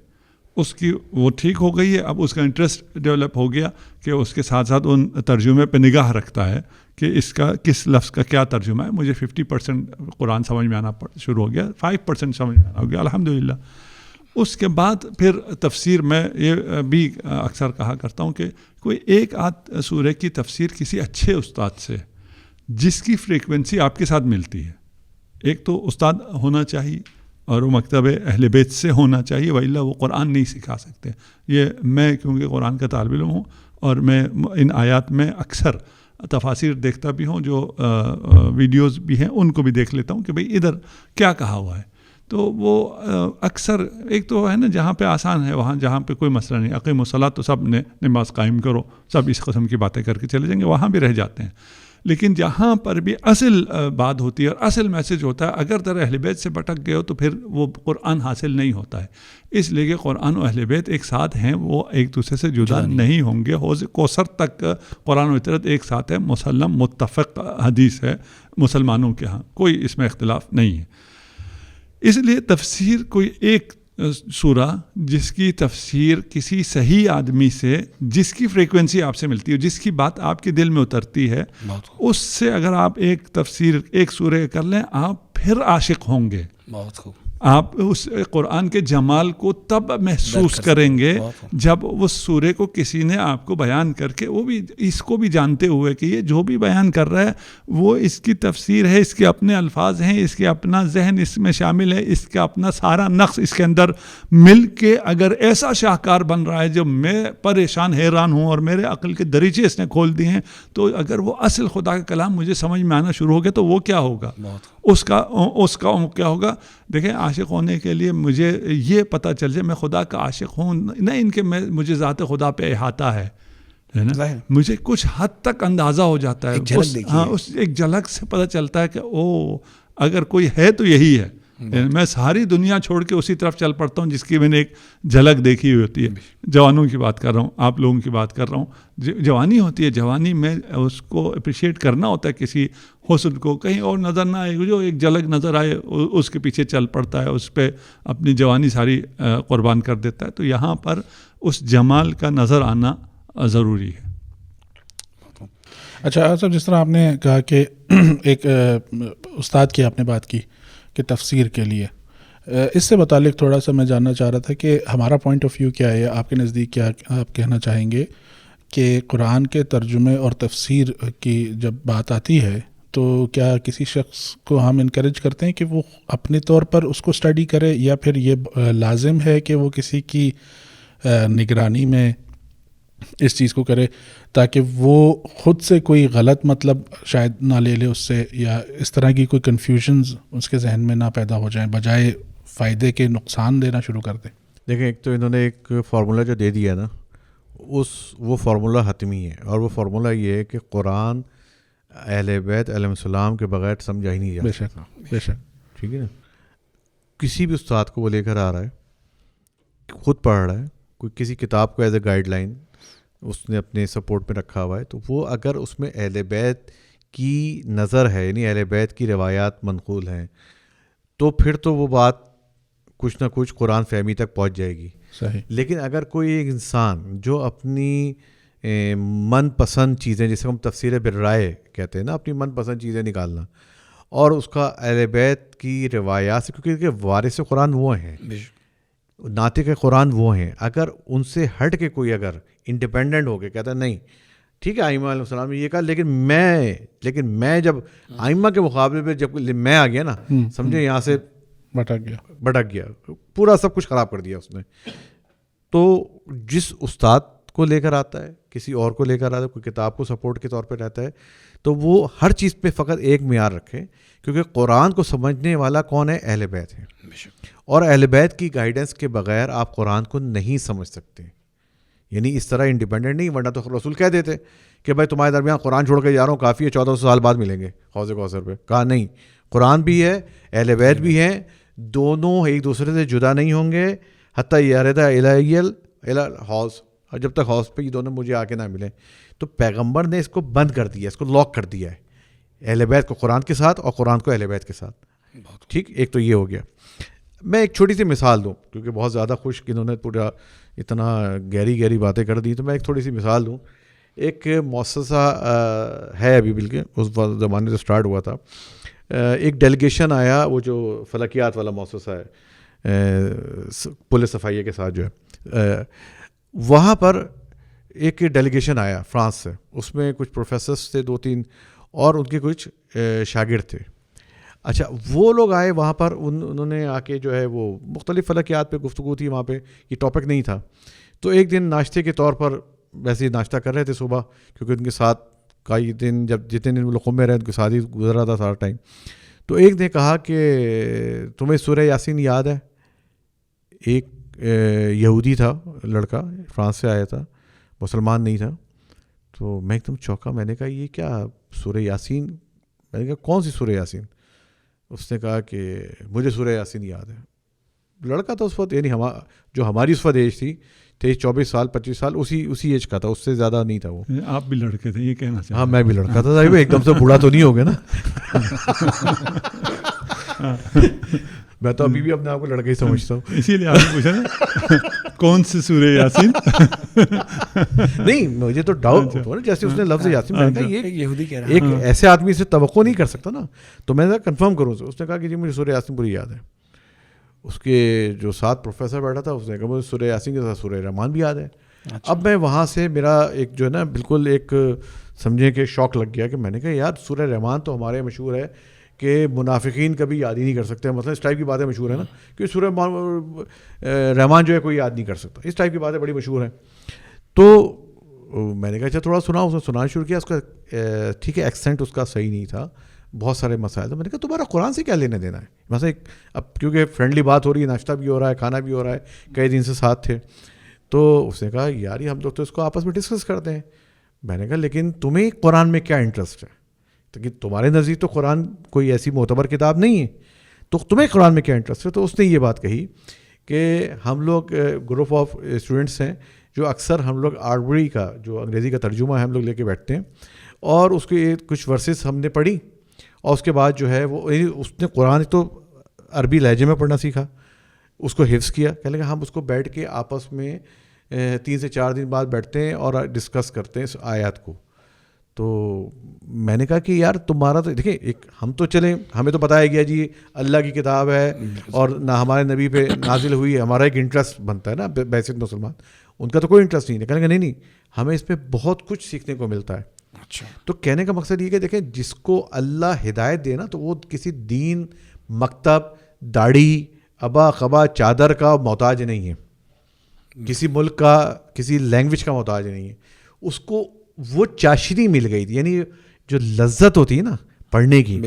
Speaker 2: اس کی وہ ٹھیک ہو گئی ہے، اب اس کا انٹرسٹ ڈیولپ ہو گیا کہ اس کے ساتھ ساتھ ان ترجمے پہ نگاہ رکھتا ہے کہ اس کا کس لفظ کا کیا ترجمہ ہے. مجھے 50% قرآن سمجھ میں آنا شروع ہو گیا، 5% سمجھ میں آنا ہو گیا، الحمدللہ. اس کے بعد پھر تفسیر میں یہ بھی اکثر کہا کرتا ہوں کہ کوئی ایک آدھ سورہ کی تفسیر کسی اچھے استاد سے جس کی فریکوینسی آپ کے ساتھ ملتی ہے. ایک تو استاد ہونا چاہیے اور وہ مکتب اہل بیت سے ہونا چاہیے، وإلا وہ قرآن نہیں سکھا سکتے. یہ میں کیونکہ قرآن کا طالب علم ہوں اور میں ان آیات میں اکثر تفاسیر دیکھتا بھی ہوں، جو ویڈیوز بھی ہیں ان کو بھی دیکھ لیتا ہوں کہ بھئی ادھر کیا کہا ہوا ہے. تو وہ اکثر ایک تو ہے نا جہاں پہ آسان ہے، وہاں جہاں پہ کوئی مسئلہ نہیں، اقیم الصلاۃ تو سب نے نماز قائم کرو، سب اس قسم کی باتیں کر کے چلے جائیں گے، وہاں بھی رہ جاتے ہیں. لیکن جہاں پر بھی اصل بات ہوتی ہے اور اصل میسج ہوتا ہے، اگر ذرا اہل بیت سے بھٹک گئے ہو تو پھر وہ قرآن حاصل نہیں ہوتا ہے. اس لیے کہ قرآن و اہل بیت ایک ساتھ ہیں، وہ ایک دوسرے سے جدا نہیں ہوں گے. حوض کوثر تک قرآن و فطرت ایک ساتھ ہے، مسلم متفق حدیث ہے مسلمانوں کے ہاں، کوئی اس میں اختلاف نہیں ہے. اس لیے تفسیر کوئی ایک سورہ جس کی تفسیر کسی صحیح آدمی سے جس کی فریکوینسی آپ سے ملتی ہے، جس کی بات آپ کے دل میں اترتی ہے، اس سے اگر آپ ایک تفسیر ایک سورہ کر لیں آپ پھر عاشق ہوں گے.
Speaker 4: بہت خوب.
Speaker 2: آپ اس قرآن کے جمال کو تب محسوس کریں گے جب اس سورے کو کسی نے آپ کو بیان کر کے، وہ بھی اس کو بھی جانتے ہوئے کہ یہ جو بھی بیان کر رہا ہے وہ اس کی تفسیر ہے، اس کے اپنے الفاظ ہیں، اس کے اپنا ذہن اس میں شامل ہے، اس کا اپنا سارا نقص اس کے اندر مل کے اگر ایسا شاہکار بن رہا ہے جو میں پریشان حیران ہوں اور میرے عقل کے دریچے اس نے کھول دیے ہیں، تو اگر وہ اصل خدا کا کلام مجھے سمجھ میں آنا شروع ہو گیا تو وہ کیا ہوگا، اس کا عمق کیا ہوگا. دیکھیں عاشق ہونے کے لیے مجھے یہ پتہ چل جائے میں خدا کا عاشق ہوں، نہیں ان کے مجھے ذات خدا پہ احاطہ ہے نا، مجھے کچھ حد تک اندازہ ہو جاتا ہے، اس ایک جھلک سے پتہ چلتا ہے کہ او اگر کوئی ہے تو یہی ہے. میں ساری دنیا چھوڑ کے اسی طرف چل پڑتا ہوں جس کی میں نے ایک جھلک دیکھی ہوئی ہوتی ہے. جوانوں کی بات کر رہا ہوں، آپ لوگوں کی بات کر رہا ہوں. جوانی ہوتی ہے، جوانی میں اس کو اپریشیٹ کرنا ہوتا ہے، کسی حسن کو کہیں اور نظر نہ آئے، جو ایک جھلک نظر آئے اس کے پیچھے چل پڑتا ہے، اس پہ اپنی جوانی ساری قربان کر دیتا ہے. تو یہاں پر اس جمال کا نظر آنا ضروری ہے.
Speaker 1: اچھا صاحب، جس طرح آپ نے کہا کہ ایک استاد کی آپ نے بات کی کہ تفسیر کے لیے، اس سے متعلق تھوڑا سا میں جاننا چاہ رہا تھا کہ ہمارا پوائنٹ آف ویو کیا ہے، آپ کے نزدیک کیا آپ کہنا چاہیں گے کہ قرآن کے ترجمے اور تفسیر کی جب بات آتی ہے تو کیا کسی شخص کو ہم انکریج کرتے ہیں کہ وہ اپنے طور پر اس کو اسٹڈی کرے، یا پھر یہ لازم ہے کہ وہ کسی کی نگرانی میں اس چیز کو کرے تاکہ وہ خود سے کوئی غلط مطلب شاید نہ لے اس سے، یا اس طرح کی کوئی کنفیوژنز اس کے ذہن میں نہ پیدا ہو جائیں، بجائے فائدے کے نقصان دینا شروع کر دیں؟
Speaker 3: دیکھیں، ایک تو انہوں نے ایک فارمولہ جو دے دیا نا، وہ فارمولہ حتمی ہے، اور وہ فارمولہ یہ ہے کہ قرآن اہل بیت علیہ السلام کے بغیر سمجھا ہی نہیں جا سکتا۔
Speaker 1: بے شک،
Speaker 3: ٹھیک ہے نا؟ کسی بھی استاد کو وہ لے کر آ رہا ہے، خود پڑھ رہا ہے، کوئی کسی کتاب کو ایز اے گائیڈ لائن اس نے اپنے سپورٹ میں رکھا ہوا ہے، تو وہ اگر اس میں اہل بیت کی نظر ہے، یعنی اہل بیت کی روایات منقول ہیں، تو پھر تو وہ بات کچھ نہ کچھ قرآن فہمی تک پہنچ جائے گی۔
Speaker 1: صحیح۔
Speaker 3: لیکن اگر کوئی ایک انسان جو اپنی من پسند چیزیں، جسے ہم تفسیر بالرائے کہتے ہیں نا، اپنی من پسند چیزیں نکالنا، اور اس کا اہل بیت کی روایات سے، کیونکہ وارث قرآن وہ ہیں، ناطق قرآن وہ ہیں، اگر ان سے ہٹ کے کوئی اگر انڈیپینڈنٹ ہو کے کہتا ہے نہیں ٹھیک ہے ائمہ علیہ السلام نے یہ کہا، لیکن میں جب ائمہ کے مقابلے پہ جب میں آ گیا نا، سمجھے یہاں سے بھٹک گیا، پورا سب کچھ خراب کر دیا اس نے۔ تو جس استاد کو لے کر آتا ہے، کسی اور کو لے کر آتا ہے، کوئی کتاب کو سپورٹ کے طور پہ رہتا ہے، تو وہ ہر چیز پہ فقط ایک معیار رکھے، کیونکہ قرآن کو سمجھنے والا کون ہے؟ اہل بیت ہے، اور اہل بیت کی گائیڈنس کے بغیر آپ قرآن کو نہیں سمجھ سکتے۔ یعنی اس طرح انڈیپینڈنٹ نہیں، ورنہ تو رسول کہہ دیتے کہ بھائی تمہارے درمیان قرآن چھوڑ کے جا رہا ہوں، کافی ہے، 1400 سال بعد ملیں گے حوض کوثر پہ۔ کہا نہیں، قرآن بھی ہے، اہل بیت بھی ہیں، دونوں ایک دوسرے سے جدا نہیں ہوں گے حتیٰ یرد الی الحوض، اور جب تک حوض پہ یہ دونوں مجھے آ کے نہ ملیں۔ تو پیغمبر نے اس کو بند کر دیا، اس کو لاک کر دیا ہے، اہل بیت کو قرآن کے ساتھ اور قرآن کو اہل بیت کے ساتھ۔ ٹھیک، ایک تو یہ ہو گیا۔ میں ایک چھوٹی سی مثال دوں، کیونکہ بہت زیادہ خشک انہوں نے پورا اتنا گہری باتیں کر دی، تو میں ایک تھوڑی سی مثال دوں۔ ایک مؤسسہ ہے ابھی، بلکہ اس زمانے سے اسٹارٹ ہوا تھا، ایک ڈیلیگیشن آیا، وہ جو فلکیات والا مؤسسہ ہے پولیس صفائیہ کے ساتھ جو ہے، وہاں پر ایک ڈیلیگیشن آیا فرانس سے، اس میں کچھ پروفیسرس تھے 2-3 اور ان کے کچھ شاگرد تھے۔ اچھا، وہ لوگ آئے وہاں پر، انہوں نے آ کے جو ہے وہ مختلف فلکیات پہ گفتگو تھی وہاں پہ، یہ ٹاپک نہیں تھا۔ تو ایک دن ناشتے کے طور پر ویسے ہی ناشتہ کر رہے تھے صبح، کیونکہ ان کے ساتھ کا یہ دن، جب جتنے دن وہ لوگ میں رہے ان کے ساتھ ہی گزرا تھا سارا ٹائم۔ تو ایک نے کہا کہ تمہیں سورہ یاسین یاد ہے؟ ایک یہودی تھا لڑکا، فرانس سے آیا تھا، مسلمان نہیں تھا۔ تو میں ایک دم چونکا، میں نے کہا یہ کیا سورہ یاسین؟ میں نے کہا کون سی سورہ یاسین؟ اس نے کہا کہ مجھے سورہ یاسین یاد ہے۔ لڑکا تھا اس وقت، یعنی جو ہماری اس وقت ایج تھی 23-24 سال 25 سال، اسی ایج کا تھا، اس سے زیادہ نہیں تھا وہ۔
Speaker 2: آپ بھی لڑکے تھے یہ کہنا چاہتے؟
Speaker 3: ہاں میں بھی لڑکا تھا، ایک دم سے بوڑھا تو نہیں ہو گیا نا۔ میں تو ابھی بھی اپنے آپ کو لڑکا ہی سمجھتا ہوں،
Speaker 2: اسی لیے آپ نے پوچھا نا کون سی سورہ یاسین؟
Speaker 3: نہیں مجھے تو ڈاؤٹ ہوتا ہے، جیسے اس نے لفظ یاسین، میں نے کہا یہ
Speaker 4: یہودی کہہ رہا ہے،
Speaker 3: ایک ایسے آدمی سے توقع نہیں کر سکتا نا، تو میں نے کنفرم کروں سے۔ اس نے کہا کہ جی مجھے سورہ یاسین پوری یاد ہے۔ اس کے جو ساتھ پروفیسر بیٹھا تھا اس نے کہا مجھے سورہ یاسین کے ساتھ سورہ رحمان بھی یاد ہے۔ اب میں وہاں سے میرا ایک جو ہے نا بالکل ایک سمجھیں کہ شوق لگ گیا، کہ میں نے کہا یار سورہ رحمان تو ہمارے مشہور ہے کہ منافقین کبھی یاد ہی نہیں کر سکتے، مثلا اس ٹائپ کی باتیں مشہور ہیں نا، کہ سورہ رحمان جو ہے کوئی یاد نہیں کر سکتا، اس ٹائپ کی باتیں بڑی مشہور ہیں۔ تو میں نے کہا اچھا تھوڑا سنا، اس نے سنانا شروع کیا، اس کا ٹھیک ہے ایکسینٹ اس کا صحیح نہیں تھا، بہت سارے مسائل تھے۔ میں نے کہا تمہارا قرآن سے کیا لینے دینا ہے؟ مثلا اب کیونکہ فرینڈلی بات ہو رہی ہے، ناشتہ بھی ہو رہا ہے، کھانا بھی ہو رہا ہے، کئی دن سے ساتھ تھے، تو اس نے کہا یار ہم لوگ تو اس کو آپس میں ڈسکس کرتے ہیں۔ میں نے کہا لیکن تمہیں قرآن میں کیا انٹرسٹ ہے؟ کہ تمہارے نزدیک تو قرآن کوئی ایسی معتبر کتاب نہیں ہے، تو تمہیں قرآن میں کیا انٹرسٹ ہے؟ تو اس نے یہ بات کہی کہ ہم لوگ گروپ آف اسٹوڈنٹس ہیں جو اکثر ہم لوگ آربری کا جو انگریزی کا ترجمہ ہے ہم لوگ لے کے بیٹھتے ہیں، اور اس کے کچھ ورسز ہم نے پڑھی، اور اس کے بعد جو ہے وہ اس نے قرآن تو عربی لہجے میں پڑھنا سیکھا، اس کو حفظ کیا۔ کہنے لگا ہم اس کو بیٹھ کے آپس میں 3 سے 4 دن بعد بیٹھتے ہیں اور ڈسکس کرتے ہیں اس آیات کو۔ تو میں نے کہا کہ یار تمہارا تو دیکھیں ایک ہم تو چلیں ہمیں تو بتایا گیا جی اللہ کی کتاب ہے اور نہ ہمارے نبی پہ نازل ہوئی, ہمارا ایک انٹرسٹ بنتا ہے نا بیسک مسلمان, ان کا تو کوئی انٹرسٹ نہیں ہے. کہنے کا نہیں ہمیں اس پہ بہت کچھ سیکھنے کو ملتا ہے.
Speaker 4: اچھا,
Speaker 3: تو کہنے کا مقصد یہ کہ دیکھیں جس کو اللہ ہدایت دے نا تو وہ کسی دین, مکتب, داڑھی, ابا قبا, چادر کا محتاج نہیں ہے, کسی ملک کا, کسی لینگویج کا محتاج نہیں ہے. اس کو وہ چاشنی مل گئی تھی, یعنی جو لذت ہوتی ہے نا پڑھنے کی,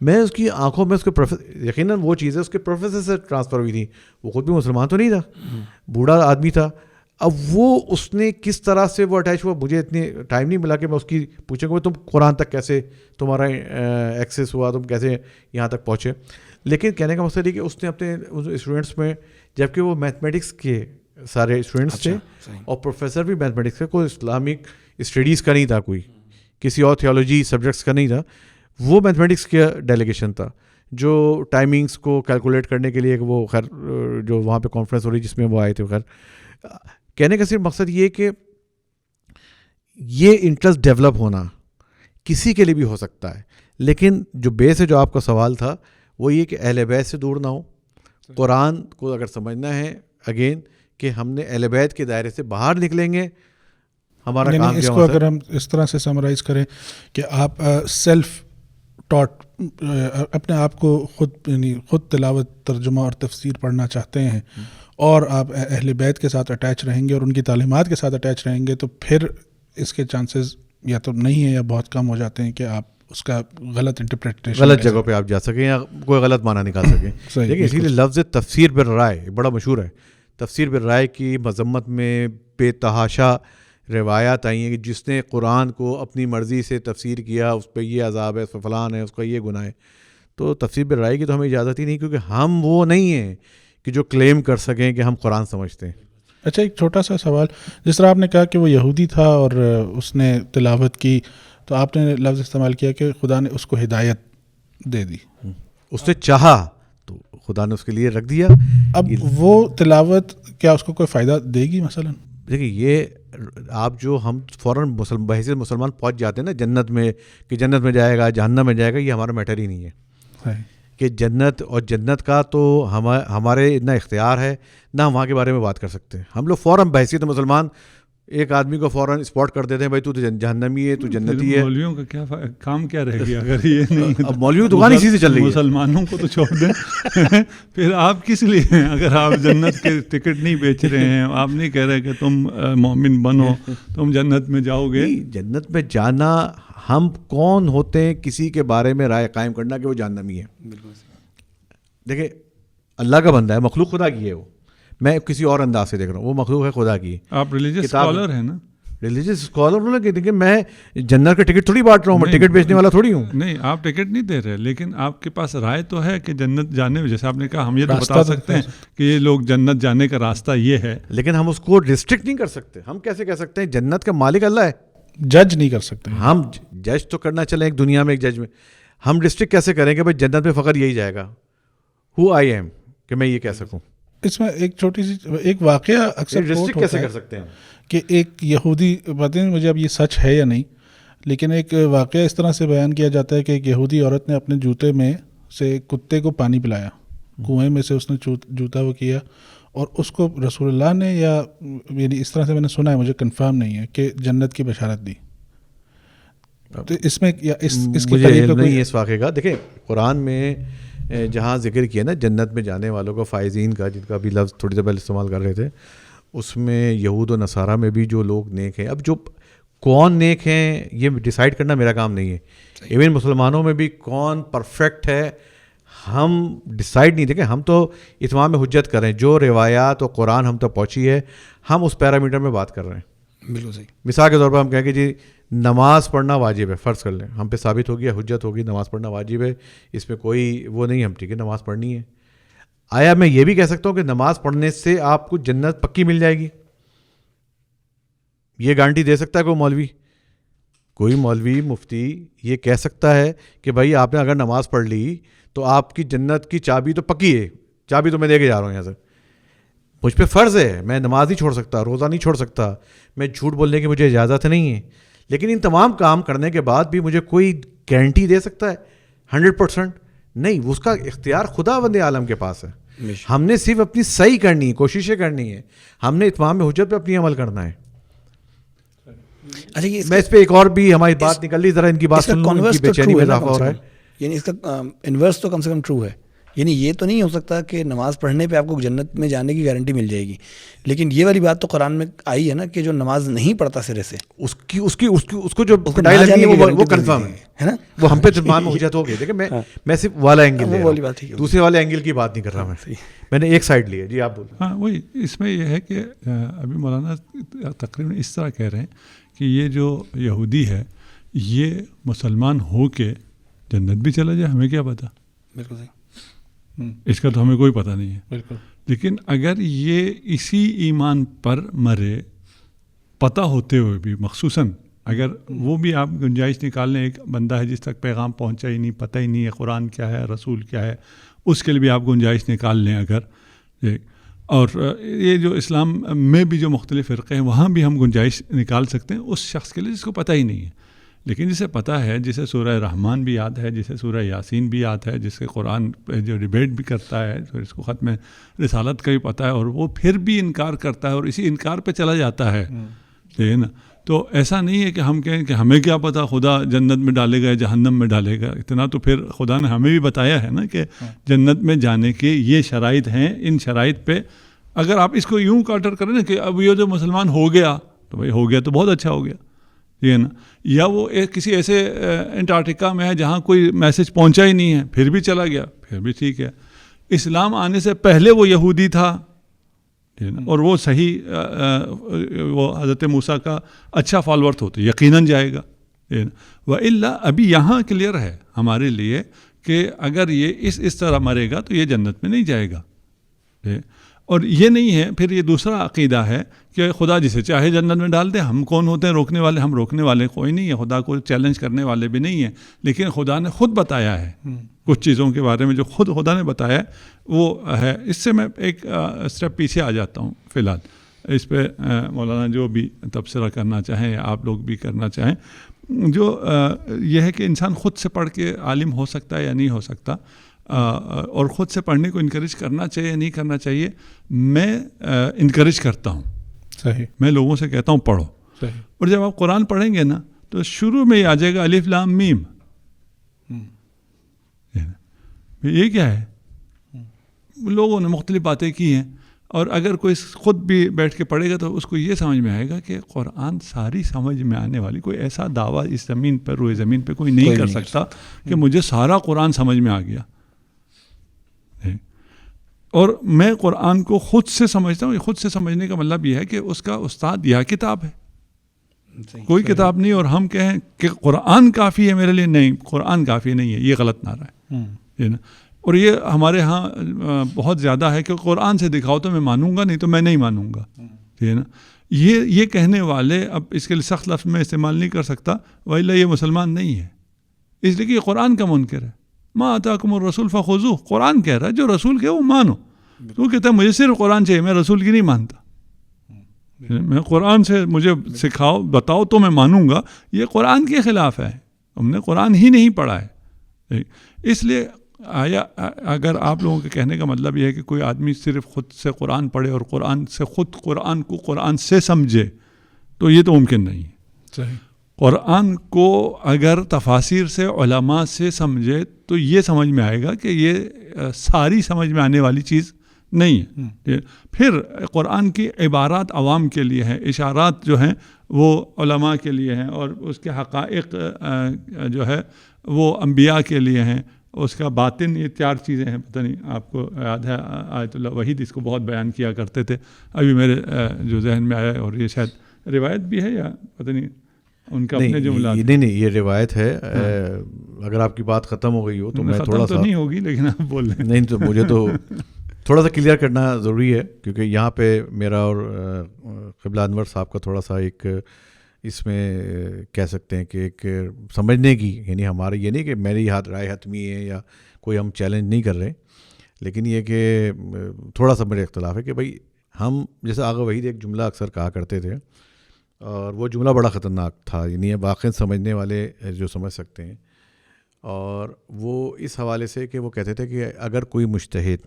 Speaker 3: میں اس کی آنکھوں میں اس کے یقیناً وہ چیزیں اس کے پروفیسر سے ٹرانسفر ہوئی تھی. وہ خود بھی مسلمان تو نہیں تھا, بوڑھا آدمی تھا. اب وہ اس نے کس طرح سے وہ اٹیچ ہوا, مجھے اتنی ٹائم نہیں ملا کہ میں اس کی پوچھوں گا تم قرآن تک کیسے تمہارا ایکسیس ہوا, تم کیسے یہاں تک پہنچے. لیکن کہنے کا مقصد یہ کہ اس نے اپنے اسٹوڈنٹس میں, جبکہ وہ میتھمیٹکس کے سارے اسٹوڈنٹس تھے اور پروفیسر بھی میتھمیٹکس کا, کوئی اسلامک اسٹڈیز کا نہیں تھا, کوئی کسی اور تھیولوجی سبجیکٹس کا نہیں تھا, وہ میتھمیٹکس کا ڈیلیگیشن تھا جو ٹائمنگس کو کیلکولیٹ کرنے کے لیے وہ خیر جو وہاں پہ کانفرنس ہو رہی جس میں وہ آئے تھے. خیر کہنے کا صرف مقصد یہ کہ یہ انٹرسٹ ڈیولپ ہونا کسی کے لیے بھی ہو سکتا ہے, لیکن جو بیس ہے جو آپ کا سوال تھا وہ یہ کہ اہل بیت سے دور نہ ہو. قرآن کو اگر سمجھنا ہے اگین کہ ہم نے اہل بیت کے دائرے سے باہر نکلیں گے, ہمارا کام
Speaker 1: اس
Speaker 3: کیا
Speaker 1: کو
Speaker 3: ہوتا ہے.
Speaker 1: اگر ہم اس طرح سے سمرائز کریں کہ آپ سیلف ٹاٹ اپنے آپ کو خود یعنی خود تلاوت, ترجمہ اور تفسیر پڑھنا چاہتے ہیں اور آپ اہل بیت کے ساتھ اٹیچ رہیں گے اور ان کی تعلیمات کے ساتھ اٹیچ رہیں گے, تو پھر اس کے چانسز یا تو نہیں ہیں یا بہت کم ہو جاتے ہیں کہ آپ اس کا غلط انٹرپریٹیشن,
Speaker 3: غلط جگہ پہ آپ جا سکیں یا کوئی غلط معنی نکال سکیں. لیکن اسی لیے لفظ تفسیر بالرائے بڑا مشہور ہے. تفسیر بالرائے کی مذمت میں بے تحاشا روایات آئی ہیں کہ جس نے قرآن کو اپنی مرضی سے تفسیر کیا اس پہ یہ عذاب ہے, اس پہ فلان ہے, اس کا یہ گناہ ہے. تو تفسیر بالرائے کی تو ہمیں اجازت ہی نہیں, کیونکہ ہم وہ نہیں ہیں کہ جو کلیم کر سکیں کہ ہم قرآن سمجھتے ہیں.
Speaker 1: اچھا, ایک چھوٹا سا سوال, جس طرح آپ نے کہا کہ وہ یہودی تھا اور اس نے تلاوت کی, تو آپ نے لفظ استعمال کیا کہ خدا نے اس کو ہدایت دے دی,
Speaker 3: اس نے چاہا تو خدا نے اس کے لیے رکھ دیا.
Speaker 1: اب وہ تلاوت کیا اس کو کوئی فائدہ دے گی مثلا؟
Speaker 3: دیکھیں یہ آپ جو ہم فوراً بحیثیت مسلمان پہنچ جاتے ہیں نا جنت میں, کہ جنت میں جائے گا جہنم میں جائے گا, یہ ہمارا میٹر ہی نہیں ہے. کہ جنت اور جنت کا تو ہمارے نہ اختیار ہے نہ ہم وہاں کے بارے میں بات کر سکتے ہیں. ہم لوگ فوراً بحیثیت مسلمان ایک آدمی کو فوراً اسپاٹ کر دیتے ہیں, بھائی تو جہنمی ہے, تو جنتی ہے.
Speaker 2: مولویوں کا کیا کام کیا رہ گیا اگر یہ نہیں؟
Speaker 3: اب مولوی دکان اسی سے چل رہی ہے.
Speaker 2: مسلمانوں کو تو چھوڑ دیں, پھر آپ کس لیے ہیں؟ اگر آپ جنت کے ٹکٹ نہیں بیچ رہے ہیں, آپ نہیں کہہ رہے کہ تم مومن بنو تم جنت میں جاؤ گے.
Speaker 3: جنت میں جانا, ہم کون ہوتے ہیں کسی کے بارے میں رائے قائم کرنا کہ وہ جہنمی ہے؟ دیکھیں اللہ کا بندہ ہے, مخلوق خدا کی ہے. وہ میں کسی اور انداز سے دیکھ رہا ہوں, وہ مخلوق ہے خدا کی.
Speaker 2: آپ ریلیجیس اسکالر ہیں نا؟
Speaker 3: ریلیجیس اسکالر دیکھیں میں جنت کا ٹکٹ تھوڑی بانٹ رہا ہوں, میں ٹکٹ بیچنے والا تھوڑی ہوں.
Speaker 2: نہیں, آپ ٹکٹ نہیں دے رہے, لیکن آپ کے پاس رائے تو ہے کہ جنت جانے میں, جیسے آپ نے کہا ہم یہ تو بتا سکتے ہیں کہ یہ لوگ جنت جانے کا راستہ یہ ہے,
Speaker 3: لیکن ہم اس کو ریسٹرکٹ نہیں کر سکتے. ہم کیسے کہہ سکتے ہیں جنت کا مالک اللہ ہے؟
Speaker 1: جج نہیں کر سکتے.
Speaker 3: ہم جج تو کرنا چلیں ایک دنیا میں ایک جج میں, ہم ریسٹرکٹ کیسے کریں کہ بھائی جنت میں فقط یہی جائے گا, ہو آئی ایم, کہ میں یہ کہہ سکوں.
Speaker 1: اس میں ایک چھوٹی سی ایک واقعہ اکثر
Speaker 3: ریسٹرکٹ کیسے کر سکتے ہیں
Speaker 1: کہ ایک یہودی, پتہ نہیں مجھے اب یہ سچ ہے یا نہیں, لیکن ایک واقعہ اس طرح سے بیان کیا جاتا ہے کہ ایک یہودی عورت نے اپنے جوتے میں سے کتے کو پانی پلایا, کنویں میں سے اس نے جوتا وہ کیا, اور اس کو رسول اللہ نے یا یعنی اس طرح سے میں نے سنا ہے, مجھے کنفرم نہیں ہے, کہ جنت کی بشارت دی. تو اس میں اس کی
Speaker 3: مجھے نہیں اس واقعے کا. دیکھیں قرآن میں جہاں ذکر کیا نا جنت میں جانے والوں کو, فائزین کا, جن کا بھی لفظ تھوڑی دیر پہلے استعمال کر رہے تھے, اس میں یہود و نصارہ میں بھی جو لوگ نیک ہیں. اب جو کون نیک ہیں یہ ڈیسائیڈ کرنا میرا کام نہیں ہے. ایون مسلمانوں میں بھی کون پرفیکٹ ہے ہم ڈیسائیڈ نہیں. دیکھیں ہم تو اتمام حجت کر رہے ہیں, جو روایات و قرآن ہم تک پہنچی ہے ہم اس پیرامیٹر میں بات کر رہے ہیں.
Speaker 4: بالکل صحیح.
Speaker 3: مثال کے طور پر ہم کہیں کہ جی نماز پڑھنا واجب ہے, فرض کر لیں ہم پہ ثابت ہو گیا, حجت ہوگی, نماز پڑھنا واجب ہے, اس میں کوئی وہ نہیں, ہم ٹھیک ہے نماز پڑھنی ہے. آیا میں یہ بھی کہہ سکتا ہوں کہ نماز پڑھنے سے آپ کو جنت پکی مل جائے گی؟ یہ گارنٹی دے سکتا ہے کوئی مولوی؟ کوئی مولوی مفتی یہ کہہ سکتا ہے کہ بھائی آپ نے اگر نماز پڑھ لی تو آپ کی جنت کی چابی تو پکی ہے, چابی تو میں دے کے جا رہا ہوں یہاں سے, مجھ پہ فرض ہے, میں نماز نہیں چھوڑ سکتا, روزہ نہیں چھوڑ سکتا, میں جھوٹ بولنے کی مجھے اجازت نہیں ہے, لیکن ان تمام کام کرنے کے بعد بھی مجھے کوئی گارنٹی دے سکتا ہے 100%؟ نہیں، اس کا اختیار خدا بند عالم کے پاس ہے. ہم نے صرف اپنی صحیح کرنی ہے، کوششیں کرنی ہے، ہم نے اتمام حجت پہ اپنی عمل کرنا ہے.
Speaker 4: اچھا،
Speaker 3: میں اس پہ ایک اور بھی ہماری بات نکل رہی، ذرا ان کی بات سن لوں، ان کی بے چینی میں اضافہ ہو رہا ہے.
Speaker 4: یعنی اس کا انورس تو کم سے کم ٹرو ہے. یعنی یہ تو نہیں ہو سکتا کہ نماز پڑھنے پہ آپ کو جنت میں جانے کی گارنٹی مل جائے گی، لیکن یہ والی بات تو قرآن میں آئی ہے نا کہ جو نماز نہیں پڑھتا سرے سے
Speaker 3: اس کو جو پٹائی لگنی ہے وہ کنفرم ہے نا، وہ ہم پہ اتمام حجت ہو گئی. دیکھیں میں صرف والا اینگل لے رہا ہوں، دوسرے والے اینگل کی بات نہیں کر رہا. میں نے ایک سائڈ لی ہے. جی آپ بولیں.
Speaker 2: ہاں، وہی اس میں یہ ہے کہ ابھی مولانا تقریباً اس طرح کہہ رہے ہیں کہ یہ جو یہودی ہے یہ مسلمان ہو کے جنت بھی چلا جائے، ہمیں کیا پتہ.
Speaker 4: بالکل صحیح،
Speaker 2: اس کا تو ہمیں کوئی پتہ نہیں ہے.
Speaker 1: بالکل.
Speaker 2: لیکن اگر یہ اسی ایمان پر مرے پتہ ہوتے ہوئے بھی، مخصوصاً اگر وہ بھی آپ گنجائش نکال لیں، ایک بندہ ہے جس تک پیغام پہنچا ہی نہیں، پتہ ہی نہیں ہے قرآن کیا ہے، رسول کیا ہے، اس کے لیے بھی آپ گنجائش نکال لیں اگر. اور یہ جو اسلام میں بھی جو مختلف فرقے ہیں وہاں بھی ہم گنجائش نکال سکتے ہیں اس شخص کے لیے جس کو پتہ ہی نہیں ہے. لیکن جسے پتہ ہے، جسے سورہ رحمان بھی یاد ہے، جسے سورہ یاسین بھی یاد ہے، جس کے قرآن پہ جو ڈیبیٹ بھی کرتا ہے، پھر اس کو ختم رسالت کا بھی پتہ ہے، اور وہ پھر بھی انکار کرتا ہے اور اسی انکار پہ چلا جاتا ہے. ٹھیک ہے نا. تو ایسا نہیں ہے کہ ہم کہیں کہ ہمیں کیا پتہ خدا جنت میں ڈالے گا یا جہنم میں ڈالے گا. اتنا تو پھر خدا نے ہمیں بھی بتایا ہے نا کہ جنت میں جانے کے یہ شرائط ہیں. ان شرائط پہ اگر آپ اس کو یوں کاٹر کریں نا کہ اب یہ جو مسلمان ہو گیا تو بھائی ہو گیا تو بہت اچھا ہو گیا، ٹھیک ہے نا. یا وہ کسی ایسے انٹارکٹیکا میں ہے جہاں کوئی میسج پہنچا ہی نہیں ہے پھر بھی چلا گیا، پھر بھی ٹھیک ہے. اسلام آنے سے پہلے وہ یہودی تھا اور وہ صحیح وہ حضرت موسیٰ کا اچھا فالوور تھا تو یقیناً جائے گا. وَإِلَّا ابھی یہاں کلیئر ہے ہمارے لیے کہ اگر یہ اس طرح مرے گا تو یہ جنت میں نہیں جائے گا. اور یہ نہیں ہے پھر یہ دوسرا عقیدہ ہے کہ خدا جسے چاہے جنت میں ڈال دے. ہم کون ہوتے ہیں روکنے والے؟ ہم روکنے والے کوئی نہیں ہے، خدا کو چیلنج کرنے والے بھی نہیں ہیں. لیکن خدا نے خود بتایا ہے کچھ چیزوں کے بارے میں جو خود خدا نے بتایا ہے وہ ہے. اس سے میں ایک اسٹیپ پیچھے آ جاتا ہوں فی الحال. اس پہ مولانا جو بھی تبصرہ کرنا چاہیں یا آپ لوگ بھی کرنا چاہیں، جو یہ ہے کہ انسان خود سے پڑھ کے عالم ہو سکتا ہے یا نہیں ہو سکتا، اور خود سے پڑھنے کو انکریج کرنا چاہیے یا نہیں کرنا چاہیے. میں انکریج کرتا ہوں.
Speaker 1: صحیح.
Speaker 2: میں لوگوں سے کہتا ہوں پڑھو.
Speaker 1: صحیح.
Speaker 2: اور جب آپ قرآن پڑھیں گے نا تو شروع میں یہ آ جائے گا الف لام میم. یہ کیا ہے؟ لوگوں نے مختلف باتیں کی ہیں، اور اگر کوئی خود بھی بیٹھ کے پڑھے گا تو اس کو یہ سمجھ میں آئے گا کہ قرآن ساری سمجھ میں آنے والی کوئی ایسا دعویٰ اس زمین پر، روئے زمین پہ کوئی نہیں کر سکتا کہ مجھے سارا قرآن سمجھ میں آ گیا. اور میں قرآن کو خود سے سمجھتا ہوں. خود سے سمجھنے کا مطلب یہ ہے کہ اس کا استاد یا کتاب ہے، کوئی کتاب نہیں. اور ہم کہیں کہ قرآن کافی ہے میرے لیے، نہیں، قرآن کافی نہیں ہے، یہ غلط نعرہ ہے. اور یہ ہمارے ہاں بہت زیادہ ہے کہ قرآن سے دکھاؤ تو میں مانوں گا، نہیں تو میں نہیں مانوں گا. ٹھیک ہے نا. یہ کہنے والے اب اس کے لیے سخت لفظ میں استعمال نہیں کر سکتا، وَإِلَّا یہ مسلمان نہیں ہے، اس لیے کہ یہ قرآن کا منکر ہے. ما آتاکم الرسول فخذوہ، قرآن کہہ رہا ہے جو رسول کہ وہ مانو. تو کہتا ہے مجھے صرف قرآن چاہیے، میں رسول کی نہیں مانتا. میں قرآن سے مجھے سکھاؤ بتاؤ تو میں مانوں گا. یہ قرآن کے خلاف ہے، ہم نے قرآن ہی نہیں پڑھا ہے. اس لیے آیا اگر آپ لوگوں کے کہنے کا مطلب یہ ہے کہ کوئی آدمی صرف خود سے قرآن پڑھے اور قرآن سے خود قرآن کو قرآن سے سمجھے تو یہ تو ممکن نہیں ہے.
Speaker 1: صحیح.
Speaker 2: قرآن کو اگر تفاسیر سے علماء سے سمجھے تو یہ سمجھ میں آئے گا کہ یہ ساری سمجھ میں آنے والی چیز نہیں ہے. پھر قرآن کی عبارات عوام کے لیے ہیں، اشارات جو ہیں وہ علماء کے لیے ہیں، اور اس کے حقائق جو ہے وہ انبیاء کے لیے ہیں. اس کا باطن، یہ 4 چیزیں ہیں. پتہ نہیں آپ کو یاد ہے آیت اللہ وحید اس کو بہت بیان کیا کرتے تھے، ابھی میرے جو ذہن میں آیا، اور یہ شاید روایت بھی ہے یا پتہ نہیں ان کا اپنے جملات.
Speaker 3: نہیں یہ روایت ہے. اگر آپ کی بات ختم ہو گئی ہو تو میں تھوڑا سا،
Speaker 2: نہیں ہوگی لیکن آپ بول رہے ہیں.
Speaker 3: نہیں تو مجھے تو تھوڑا سا کلیئر کرنا ضروری ہے، کیونکہ یہاں پہ میرا اور قبلہ انور صاحب کا تھوڑا سا ایک اس میں کہہ سکتے ہیں کہ ایک سمجھنے کی، یعنی ہمارے یہ نہیں کہ میری رائے حتمی ہے یا کوئی ہم چیلنج نہیں کر رہے، لیکن یہ کہ تھوڑا سا میرے اختلاف ہے کہ بھائی ہم جیسے آغا وحید ایک جملہ اکثر کہا کرتے تھے اور وہ جملہ بڑا خطرناک تھا، یعنی واقعی سمجھنے والے جو سمجھ سکتے ہیں. اور وہ اس حوالے سے کہ وہ کہتے تھے کہ اگر کوئی مجتہد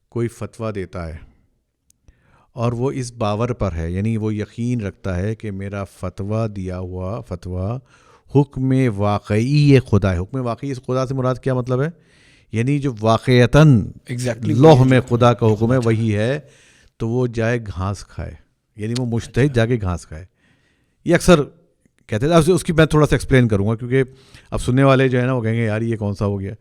Speaker 3: کوئی فتویٰ دیتا ہے اور وہ اس باور پر ہے، یعنی وہ یقین رکھتا ہے کہ میرا فتویٰ دیا ہوا فتویٰ حکم واقعی خدا ہے. حکم واقعی اس خدا سے مراد کیا مطلب ہے؟ یعنی جو واقعتاً لوح میں خدا کا حکم ہے وہی ہے، تو وہ جائے گھاس کھائے، یعنی وہ مجتہد جا کے گھاس کھائے. یہ اکثر کہتے تھے. اب اس کی میں تھوڑا سا ایکسپلین کروں گا کیونکہ اب سننے والے جو ہے نا وہ کہیں گے یار یہ کون سا ہو گیا.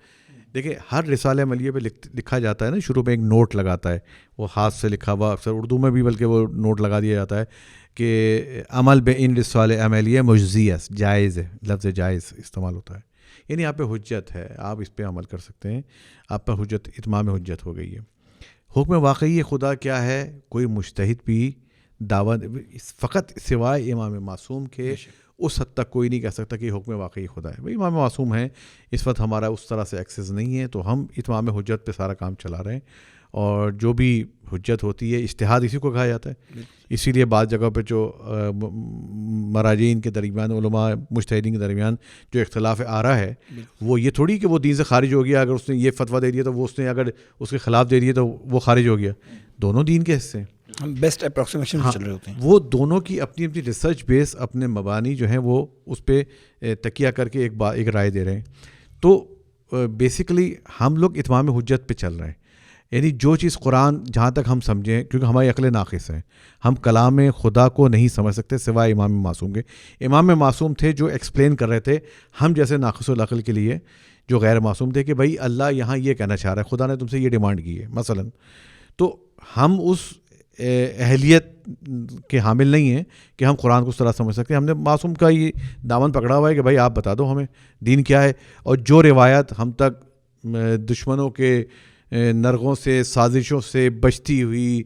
Speaker 3: دیکھیں رسالہ رسالہ عملیہ پہ لکھا جاتا ہے نا، شروع میں ایک نوٹ لگاتا ہے، وہ ہاتھ سے لکھا ہوا، اکثر اردو میں بھی بلکہ وہ نوٹ لگا دیا جاتا ہے کہ عمل بے ان رسالہ عملیہ مجزی ہے، جائز ہے، لفظ جائز استعمال ہوتا ہے. یعنی آپ پہ حجت ہے، آپ اس پہ عمل کر سکتے ہیں، آپ پر حجت، اتمام حجت ہو گئی ہے. حکم واقعی خدا کیا ہے؟ کوئی مجتہد بھی دعوت فقط سوائے امام معصوم کے اس حد تک کوئی نہیں کہہ سکتا کہ حکم واقعی خدا ہے. بھائی امام معصوم ہیں، اس وقت ہمارا اس طرح سے ایکسیس نہیں ہے، تو ہم اتمام حجت پہ سارا کام چلا رہے ہیں. اور جو بھی حجت ہوتی ہے اجتہاد اسی کو کہا جاتا ہے. اسی لیے بعض جگہ پہ جو مراجعین کے درمیان، علماء مجتہدین کے درمیان جو اختلاف آ رہا ہے، وہ یہ تھوڑی کہ وہ دین سے خارج ہو گیا، اگر اس نے یہ فتویٰ دے دیا تو وہ اس نے اگر اس کے خلاف دے دیا تو وہ خارج ہو گیا. دونوں دین کے حصے ہیں،
Speaker 4: بیسٹ اپروکسیمیشن چل رہے ہوتے ہیں.
Speaker 3: وہ دونوں کی اپنی اپنی ریسرچ بیس، اپنے مبانی جو ہیں وہ اس پہ تکیہ کر کے ایک رائے دے رہے ہیں. تو بیسیکلی ہم لوگ اتمام حجت پہ چل رہے ہیں. یعنی جو چیز قرآن جہاں تک ہم سمجھیں، کیونکہ ہماری عقل ناقص ہے، ہم کلام خدا کو نہیں سمجھ سکتے سوائے امام معصوم کے. امام معصوم تھے جو ایکسپلین کر رہے تھے ہم جیسے ناقص العقل کے لیے جو غیر معصوم تھے کہ بھائی اللہ یہاں یہ کہنا چاہ رہا ہے، خدا نے تم سے یہ ڈیمانڈ کی ہے مثلا. تو ہم اس اہلیت کے حامل نہیں ہیں کہ ہم قرآن کو اس طرح سمجھ سکتے ہیں. ہم نے معصوم کا یہ دامن پکڑا ہوا ہے کہ بھائی آپ بتا دو ہمیں دین کیا ہے. اور جو روایت ہم تک دشمنوں کے نرغوں سے، سازشوں سے بچتی ہوئی،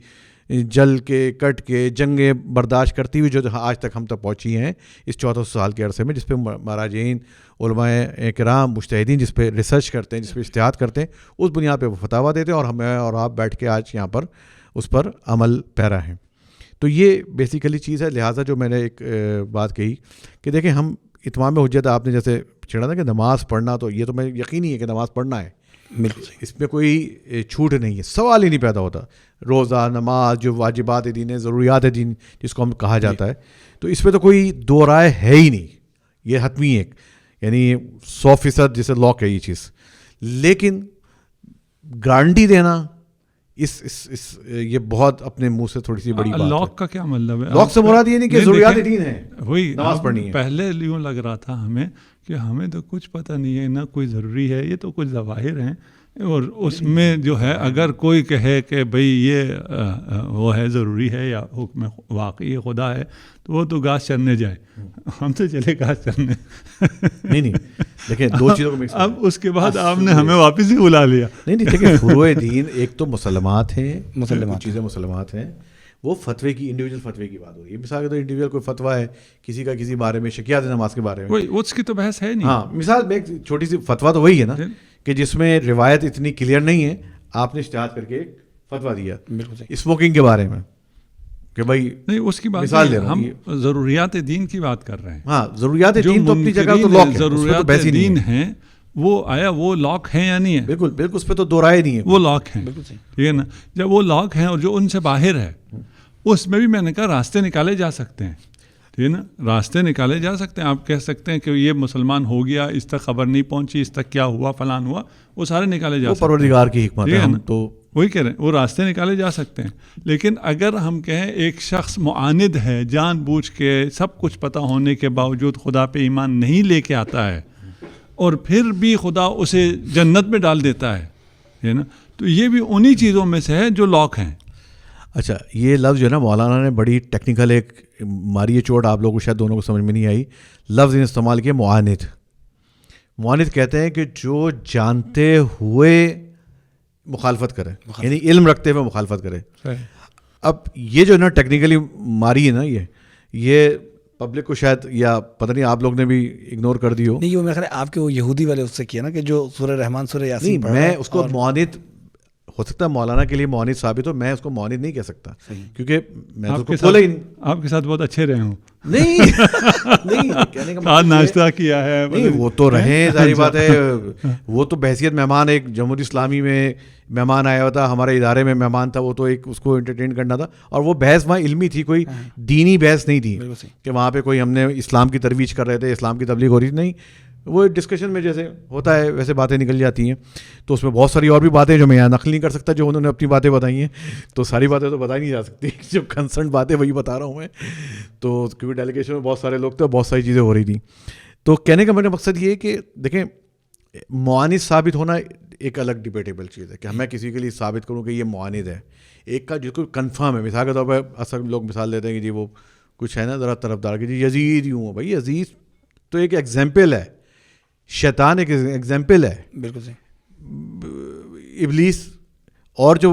Speaker 3: جل کے، کٹ کے، جنگیں برداشت کرتی ہوئی جو آج تک ہم تک پہنچی ہیں اس 1400 سال کے عرصے میں، جس پہ مراجعین، علماء کرام، مجتہدین جس پہ ریسرچ کرتے ہیں، جس پہ اجتہاد کرتے ہیں، اس بنیاد پہ وہ فتاویٰ دیتے ہیں اور ہمیں اور آپ بیٹھ کے آج یہاں پر اس پر عمل پیرا ہیں. تو یہ بیسیکلی چیز ہے. لہٰذا جو میں نے ایک بات کہی کہ دیکھیں ہم اتمام حجت، آپ نے جیسے چھیڑا نا کہ نماز پڑھنا، تو یہ تو میں یقینی ہے کہ نماز پڑھنا ہے، اس میں کوئی چھوٹ نہیں ہے، سوال ہی نہیں پیدا ہوتا. روزہ، نماز جو واجبات دین ہے، ضروریات دین جس کو ہم کہا جاتا ہے، تو اس پہ تو کوئی دو رائے ہے ہی نہیں، یہ حتمی ہے، یعنی 100% جسے لاک ہے یہ چیز. لیکن گارنٹی دینا یہ بہت اپنے منہ سے تھوڑی سی بڑی بات ہے.
Speaker 2: لاک کا کیا مطلب ہے؟
Speaker 3: لاک سے مراد یہ نہیں کہ ضروریات دین ہے،
Speaker 2: وہی
Speaker 3: نماز پڑھنی ہے.
Speaker 2: پہلے یوں لگ رہا تھا ہمیں کہ ہمیں تو کچھ پتہ نہیں ہے، نہ کوئی ضروری ہے، یہ تو کچھ ظواہر ہیں، اور اس میں جو ہے اگر کوئی کہے کہ بھئی یہ وہ ہے، ضروری ہے یا حکم واقعی خدا ہے، تو وہ تو گھاس چرنے جائے، ہم تو چلے گھاس چرنے.
Speaker 3: نہیں دیکھیں دو چیزوں کو
Speaker 2: اب اس کے بعد آپ نے ہمیں واپس ہی بلا لیا.
Speaker 3: نہیں دیکھیں فروع دین ایک تو مسلمات ہیں، چیزیں مسلمات ہیں، وہ فتوے کی، انڈیویجول فتوے کی بات ہو رہی ہے. مثال کے طور انڈیویجول کوئی فتویٰ ہے کسی کا کسی بارے میں، شکیات نماز کے بارے میں،
Speaker 2: اس کی تو بحث ہے نہیں.
Speaker 3: ہاں مثال میں ایک چھوٹی سی فتویٰ تو وہی ہے نا کہ جس میں روایت اتنی کلیئر نہیں ہے، آپ نے اجتہاد کر کے ایک فتویٰ دیا اسموکنگ کے بارے میں کہ بھائی
Speaker 2: نہیں، اس کی بات
Speaker 3: مثال دے رہا
Speaker 2: ہم ضروریات دین کی بات کر رہے ہیں.
Speaker 3: ہاں ضروریات دین تو اپنی جگہ تو لاک ہے،
Speaker 2: ضروریات دین ہیں، وہ آیا وہ لاک ہیں یا نہیں ہے؟
Speaker 3: بالکل اس پہ تو دو رائے نہیں ہے،
Speaker 2: وہ لاک ہیں، ٹھیک ہے نا. جب وہ لاک ہیں اور جو ان سے باہر ہے، اس میں بھی میں نے کہا راستے نکالے جا سکتے ہیں، ٹھیک ہے نا، راستے نکالے جا سکتے ہیں. آپ کہہ سکتے ہیں کہ یہ مسلمان ہو گیا، اس تک خبر نہیں پہنچی، اس تک کیا ہوا، فلان ہوا، وہ سارے نکالے جا سکتے ہیں.
Speaker 3: پروردگار کی حکمت ہے، ہم تو
Speaker 2: وہی کہہ رہے ہیں، وہ راستے نکالے جا سکتے ہیں. لیکن اگر ہم کہیں ایک شخص معاند ہے، جان بوجھ کے سب کچھ پتہ ہونے کے باوجود خدا پہ ایمان نہیں لے کے آتا ہے، اور پھر بھی خدا اسے جنت میں ڈال دیتا ہے نا، تو یہ بھی انہی چیزوں میں سے ہے جو لاک ہیں.
Speaker 3: اچھا یہ لفظ جو ہے نا مولانا نے بڑی ٹیکنیکل ایک ماری چوٹ، آپ لوگوں کو شاید دونوں کو سمجھ میں نہیں آئی. لفظ نے استعمال کیا معاند کہتے ہیں کہ جو جانتے ہوئے مخالفت کرے، یعنی علم رکھتے ہوئے مخالفت کرے. اب یہ جو ہے نا ٹیکنیکلی ماری ہے نا، یہ پبلک کو شاید یا پتہ نہیں آپ لوگ نے بھی اگنور کر دی ہو.
Speaker 4: نہیں وہ میرا خیال ہے آپ کے وہ یہودی والے اس سے کیا نا کہ جو سورہ رحمان، سورہ یاسین،
Speaker 3: نہیں میں اس کو معاند ہو سکتا ہے مولانا کے لیے معاند ثابت ہو, میں اس کو معاند نہیں کہہ سکتا, کیونکہ میں تو
Speaker 2: آپ
Speaker 3: اس کو
Speaker 2: کے
Speaker 3: کھولا ہی نہیں.
Speaker 2: آپ کے ساتھ بہت اچھے رہے ہوں,
Speaker 3: نہیں کہنے کا
Speaker 2: ساتھ ناشتہ کیا ہے,
Speaker 3: نہیں وہ تو رہے, ظاہری بات ہے, وہ تو بحیثیت مہمان, ایک جمہوری اسلامی میں مہمان آیا ہوا تھا, ہمارے ادارے میں مہمان تھا, وہ تو ایک اس کو انٹرٹین کرنا تھا, اور وہ بحث وہاں علمی تھی, کوئی دینی بحث نہیں تھی کہ وہاں پہ کوئی ہم نے اسلام کی ترویج کر رہے تھے, اسلام کی تبلیغ ہو رہی تھی, نہیں. وہ ڈسکشن میں جیسے ہوتا ہے ویسے باتیں نکل جاتی ہیں, تو اس میں بہت ساری اور بھی باتیں جو میں یہاں نقل نہیں کر سکتا, جو انہوں نے اپنی باتیں بتائی ہیں, تو ساری باتیں تو بتائی نہیں جا سکتی, جو کنسرن باتیں وہی بتا رہا ہوں میں, تو کیونکہ ڈیلیگیشن میں بہت سارے لوگ تھے, بہت ساری چیزیں ہو رہی تھیں. تو کہنے کا میرا مقصد یہ ہے کہ دیکھیں, معاند ثابت ہونا ایک الگ ڈبیٹیبل چیز ہے, کہ میں کسی کے لیے ثابت کروں کہ یہ معاند ہے, ایک کا جس کو کنفرم ہے. مثال کے طور پہ اصل لوگ مثال دیتے ہیں کہ جی وہ کچھ ہے نا ذرا طرفدار کہ جی یزید یوں ہو, بھائی یزید تو ایک ایگزامپل ہے, شیطان ایک ایگزامپل ہے,
Speaker 4: بالکل صحیح,
Speaker 3: ابلیس اور جو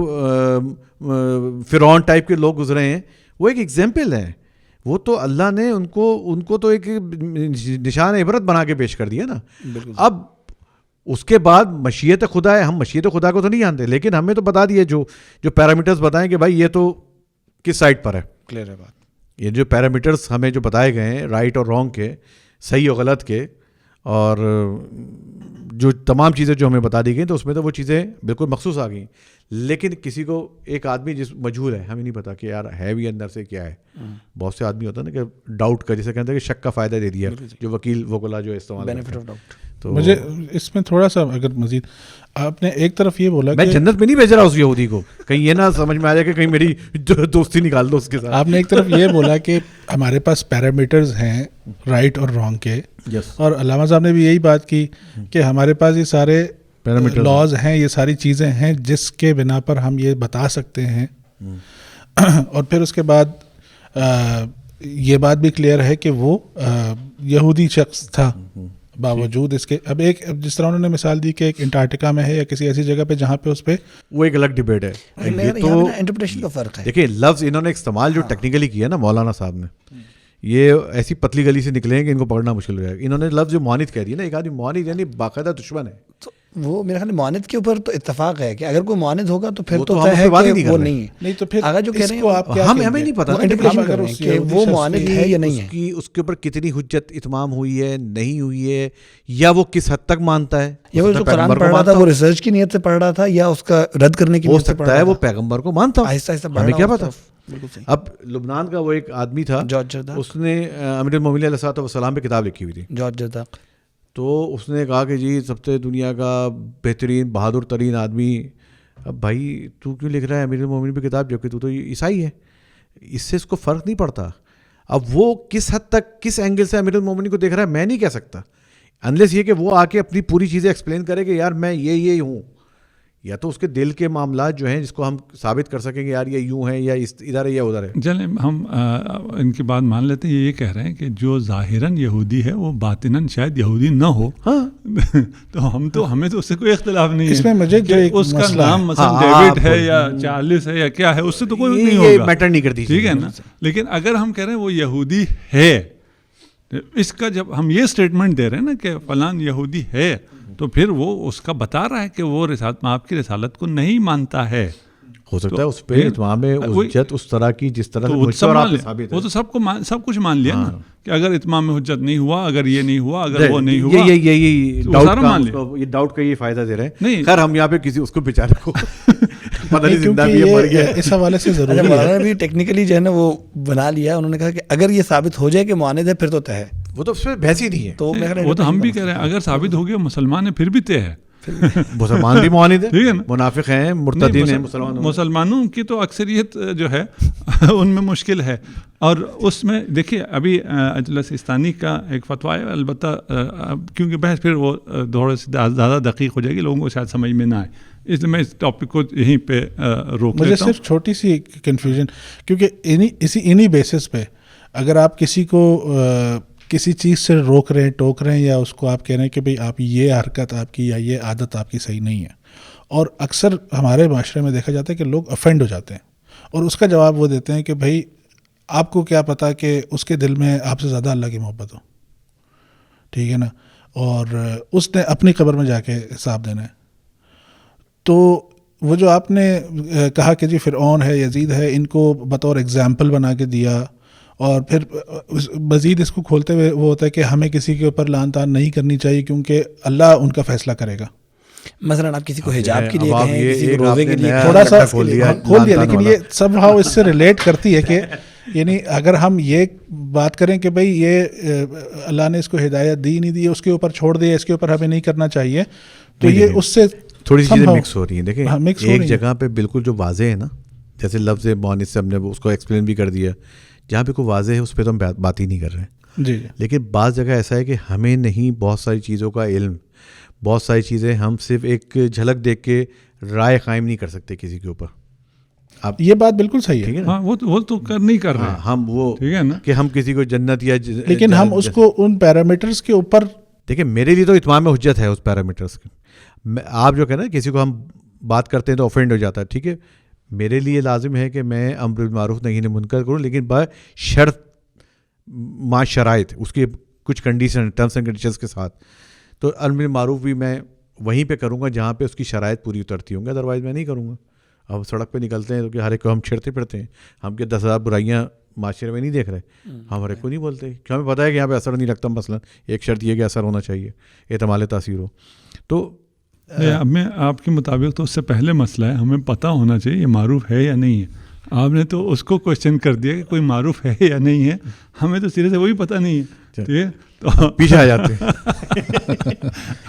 Speaker 3: فرعون ٹائپ کے لوگ گزرے ہیں وہ ایک ایگزامپل ہے. وہ تو اللہ نے ان کو تو ایک نشان عبرت بنا کے پیش کر دیا نا. اب اس کے بعد مشیت خدا ہے, ہم مشیت خدا کو تو نہیں جانتے, لیکن ہمیں تو بتا دیے جو پیرامیٹرز بتائیں کہ بھائی یہ تو کس سائڈ پر ہے.
Speaker 4: کلیئر ہے بات.
Speaker 3: یہ جو پیرامیٹرز ہمیں جو بتائے گئے ہیں رائٹ اور رانگ کے, صحیح اور غلط کے, اور جو تمام چیزیں جو ہمیں بتا دی گئی, تو اس میں تو وہ چیزیں بالکل مخصوص آ گئیں. لیکن کسی کو ایک آدمی جس مجہول ہے, ہمیں نہیں پتا کہ یار ہے بھی اندر سے کیا ہے. بہت سے آدمی ہوتا ہے نا کہ ڈاؤٹ کا, جیسے کہتے ہیں کہ شک کا فائدہ دے دیا, جو وکیل وکلا جو استعمال
Speaker 4: بینیفٹ آف ڈاؤٹ.
Speaker 3: تو
Speaker 1: مجھے اس میں تھوڑا سا اگر مزید, آپ نے ایک طرف یہ بولا
Speaker 3: میں
Speaker 1: کہ
Speaker 3: جنت میں نہیں بھیج رہا اس یہودی کو, کہیں یہ نہ سمجھ میں آ جائے کہ کہیں میری دوستی نکال دو اس کے ساتھ.
Speaker 1: آپ نے ایک طرف یہ بولا کہ ہمارے پاس پیرامیٹرز ہیں رائٹ اور رانگ کے, اور علامہ صاحب نے بھی یہی بات کی کہ ہمارے پاس یہ سارے لاز ہیں, یہ ساری چیزیں ہیں جس کے بنا پر ہم یہ بتا سکتے ہیں. اور پھر اس کے بعد یہ بات بھی کلیئر ہے کہ وہ یہودی شخص تھا باوجود اس کے. اب ایک جس طرح انہوں نے مثال دی کہ ایک انٹارکٹیکا میں ہے یا کسی ایسی جگہ پہ جہاں پہ اس پہ,
Speaker 3: وہ ایک الگ ڈبیٹ ہے.
Speaker 4: تو انٹرپریٹیشن کا فرق ہے.
Speaker 3: دیکھیں لفظ انہوں نے استعمال جو ٹیکنیکلی کیا نا مولانا صاحب نے, یہ ایسی پتلی گلی سے نکلے ہیں کہ ان کو پکڑنا مشکل ہو جائے گا. انہوں نے لفظ جو معاند کہہ دیا نا, ایک آدمی معاند یعنی باقاعدہ دشمن ہے.
Speaker 4: وہ میرے خیال معاند کے اوپر تو اتفاق ہے کہ اگر کوئی معاند ہوگا تو پھر تو
Speaker 3: ہم
Speaker 4: ہے
Speaker 3: بات ہی
Speaker 4: کہ وہ نہیں ہے.
Speaker 1: نہیں تو پھر
Speaker 4: اگر جو کہہ رہے ہیں
Speaker 1: آپ کیا
Speaker 3: ہمیں نہیں پتا
Speaker 4: کہ وہ معاند ہے یا نہیں ہے,
Speaker 3: اس کے اوپر کتنی حجت اتمام ہوئی ہے, نہیں ہوئی ہے, یا وہ کس حد تک مانتا ہے,
Speaker 4: یا وہ جو قرآن پڑھ رہا تھا وہ ریسرچ کی نیت سے پڑھ رہا تھا, یا اس کا رد کرنے کی نیت سے پڑھ رہا تھا.
Speaker 3: وہ پیغمبر کو مانتا,
Speaker 4: آہستہ آہستہ
Speaker 3: ہمیں کیا پتا.
Speaker 4: بالکل.
Speaker 3: اب لبنان کا وہ ایک آدمی تھا
Speaker 4: جارج جرداق,
Speaker 3: اس نے امیر المومنین علیہ الصلوۃ والسلام پہ کتاب لکھی ہوئی تھی.
Speaker 4: جارج جرداق,
Speaker 3: تو اس نے کہا کہ جی سب سے دنیا کا بہترین بہادر ترین آدمی. اب بھائی تو کیوں لکھ رہا ہے امیر المومنین پہ کتاب جبکہ تو عیسائی ہے؟ اس سے اس کو فرق نہیں پڑتا. اب وہ کس حد تک کس اینگل سے امیر المومنین کو دیکھ رہا ہے میں نہیں کہہ سکتا, انلیس یہ کہ وہ آ کے اپنی پوری چیزیں ایکسپلین کرے کہ یار میں یہ ہوں, یا تو اس کے دل کے معاملات جو ہیں جس کو ہم ثابت کر سکیں کہ یار یہ یوں ہے یا ادھر ہے یا ادھر ہے.
Speaker 2: چلیں ہم ان کی بات مان لیتے ہیں, یہ کہہ رہے ہیں کہ جو ظاہراً یہودی ہے وہ باطناً شاید یہودی نہ ہو.
Speaker 3: ہاں
Speaker 2: تو ہمیں تو اس سے کوئی اختلاف نہیں ہے.
Speaker 1: اس میں مجھے جو ایک
Speaker 2: اس کا نام مثلا ڈیوڈ ہے یا چارلس ہے یا کیا ہے, اس سے تو کوئی نہیں ہوگا,
Speaker 3: میٹر نہیں کرتی,
Speaker 2: ٹھیک ہے نا. لیکن اگر ہم کہہ رہے ہیں وہ یہودی ہے, اس کا جب ہم یہ اسٹیٹمنٹ دے رہے ہیں نا کہ فلان یہودی ہے, تو پھر وہ اس کا بتا رہا ہے کہ وہ رسالت آپ کی رسالت کو نہیں مانتا ہے.
Speaker 3: ہو سکتا ہے اس پہ اتمام حجت اس طرح کی جس طرح
Speaker 2: وہ تو سب کچھ مان لیا نا کہ اگر اتمام حجت نہیں ہوا, اگر یہ نہیں ہوا, اگر وہ نہیں ہوا,
Speaker 3: یہ ڈاؤٹ کا یہ فائدہ دے رہے ہیں. خیر ہم یہاں پہ کسی اس کو بیچارے کو پتہ نہیں زندہ بھی ہے مر گیا,
Speaker 1: اس حوالے سے ضروری
Speaker 4: ہے. بھی ٹیکنیکلی جو ہے نا وہ بنا لیا, انہوں نے کہا کہ اگر یہ ثابت ہو جائے کہ معاند ہے پھر تو طے ہے.
Speaker 3: وہ تو اس پہ بحث ہی نہیں ہے.
Speaker 4: تو
Speaker 2: وہ تو ہم بھی کہہ رہے ہیں اگر ثابت ہو گیا مسلمان ہے پھر بھی طے ہے.
Speaker 3: مسلمان بھی معاند
Speaker 2: ٹھیک ہے نا,
Speaker 3: منافق ہیں, مرتدین ہیں,
Speaker 2: مسلمانوں کی تو اکثریت جو ہے ان میں مشکل ہے. اور اس میں دیکھیے ابھی اجلاس استانی کا ایک فتویٰ ہے, البتہ کیونکہ بحث پھر وہ تھوڑے سے زیادہ دقیق ہو جائے گی, لوگوں کو شاید سمجھ میں نہ آئے, اس لیے میں اس ٹاپک کو یہیں پہ روک
Speaker 1: مجھے صرف چھوٹی سی کنفیوژن, کیونکہ انہی بیسس پہ اگر آپ کسی کو کسی چیز سے روک رہے ہیں, ٹوک رہے ہیں, یا اس کو آپ کہہ رہے ہیں کہ بھئی آپ یہ حرکت آپ کی یا یہ عادت آپ کی صحیح نہیں ہے, اور اکثر ہمارے معاشرے میں دیکھا جاتا ہے کہ لوگ افینڈ ہو جاتے ہیں, اور اس کا جواب وہ دیتے ہیں کہ بھئی آپ کو کیا پتہ کہ اس کے دل میں آپ سے زیادہ اللہ کی محبت ہو, ٹھیک ہے نا, اور اس نے اپنی قبر میں جا کے حساب دینا ہے. تو وہ جو آپ نے کہا کہ جی فرعون ہے، یزید ہے، ان کو بطور ایگزامپل بنا کے دیا، اور پھر مزید اس کو کھولتے ہوئے وہ ہوتا ہے کہ ہمیں کسی کے اوپر لعن طعن نہیں کرنی چاہیے کیونکہ اللہ ان کا فیصلہ کرے گا.
Speaker 4: مثلا آپ کسی کو حجاب کے لیے کہیں، کسی کو روزے کے لیے
Speaker 1: تھوڑا سا کھول دیا، لیکن یہ سب ہاؤ اس سے ریلیٹ کرتی ہے کہ یعنی اگر ہم یہ بات کریں کہ بھئی یہ اللہ نے اس کو ہدایت دی نہیں دی، اس کے اوپر چھوڑ دیا، اس کے اوپر ہمیں نہیں کرنا چاہیے، تو یہ اس سے
Speaker 3: تھوڑی سی چیزیں مکس ہو رہی ہیں. دیکھیں ایک جگہ پہ بالکل جو واضح ہے نا، جیسے لفظ مؤنث سے ہم نے اس کو ایکسپلین بھی کر دیا، جہاں پہ کوئی واضح ہے اس پہ تو ہم بات ہی نہیں کر رہے ہیں.
Speaker 1: جی.
Speaker 3: لیکن بعض جگہ ایسا ہے کہ ہمیں نہیں بہت ساری چیزوں کا علم، بہت ساری چیزیں ہم صرف ایک جھلک دیکھ کے رائے قائم نہیں کر سکتے کسی کے اوپر. آپ
Speaker 1: یہ بات بالکل صحیح ہے.
Speaker 2: ہاں وہ تو نہیں کر رہے
Speaker 3: ہم وہ
Speaker 2: ٹھیک ہے نا
Speaker 3: کہ ہم کسی کو جنت یا
Speaker 1: لیکن ہم اس کو ان پیرامیٹرز کے اوپر،
Speaker 3: دیکھیں میرے لیے تو اتمام حجت ہے اس پیرامیٹرز کے. آپ جو کہنا کسی کو ہم بات کرتے ہیں تو آفینڈ ہو جاتا ہے، ٹھیک ہے، میرے لیے لازم ہے کہ میں امر بالمعروف نہی منکر کروں، لیکن بشرط ما شرائط، اس کے کچھ کنڈیشن، ٹرمس اینڈ کنڈیشنز کے ساتھ. تو امر بالمعروف بھی میں وہیں پہ کروں گا جہاں پہ اس کی شرائط پوری اترتی ہوں گی، ادروائز میں نہیں کروں گا. اب سڑک پہ نکلتے ہیں تو کہ ہر ایک کو ہم چھیڑتے پھرتے ہیں، ہم کے 10,000 برائیاں معاشرے میں نہیں دیکھ رہے، ہم ہر ایک کو نہیں بولتے کہ ہمیں پتہ ہے کہ یہاں پہ اثر نہیں لگتا. مثلا ایک شرط یہ کہ اثر ہونا چاہیے، احتمال تاثیر ہو. تو
Speaker 2: اب میں آپ کے مطابق تو اس سے پہلے مسئلہ ہے ہمیں پتہ ہونا چاہیے یہ معروف ہے یا نہیں ہے. آپ نے تو اس کو کوشچن کر دیا کہ کوئی معروف ہے یا نہیں ہے، ہمیں تو سرے سے وہی پتہ نہیں ہے. ٹھیک ہے، تو
Speaker 3: پیچھے آ جاتے ہیں.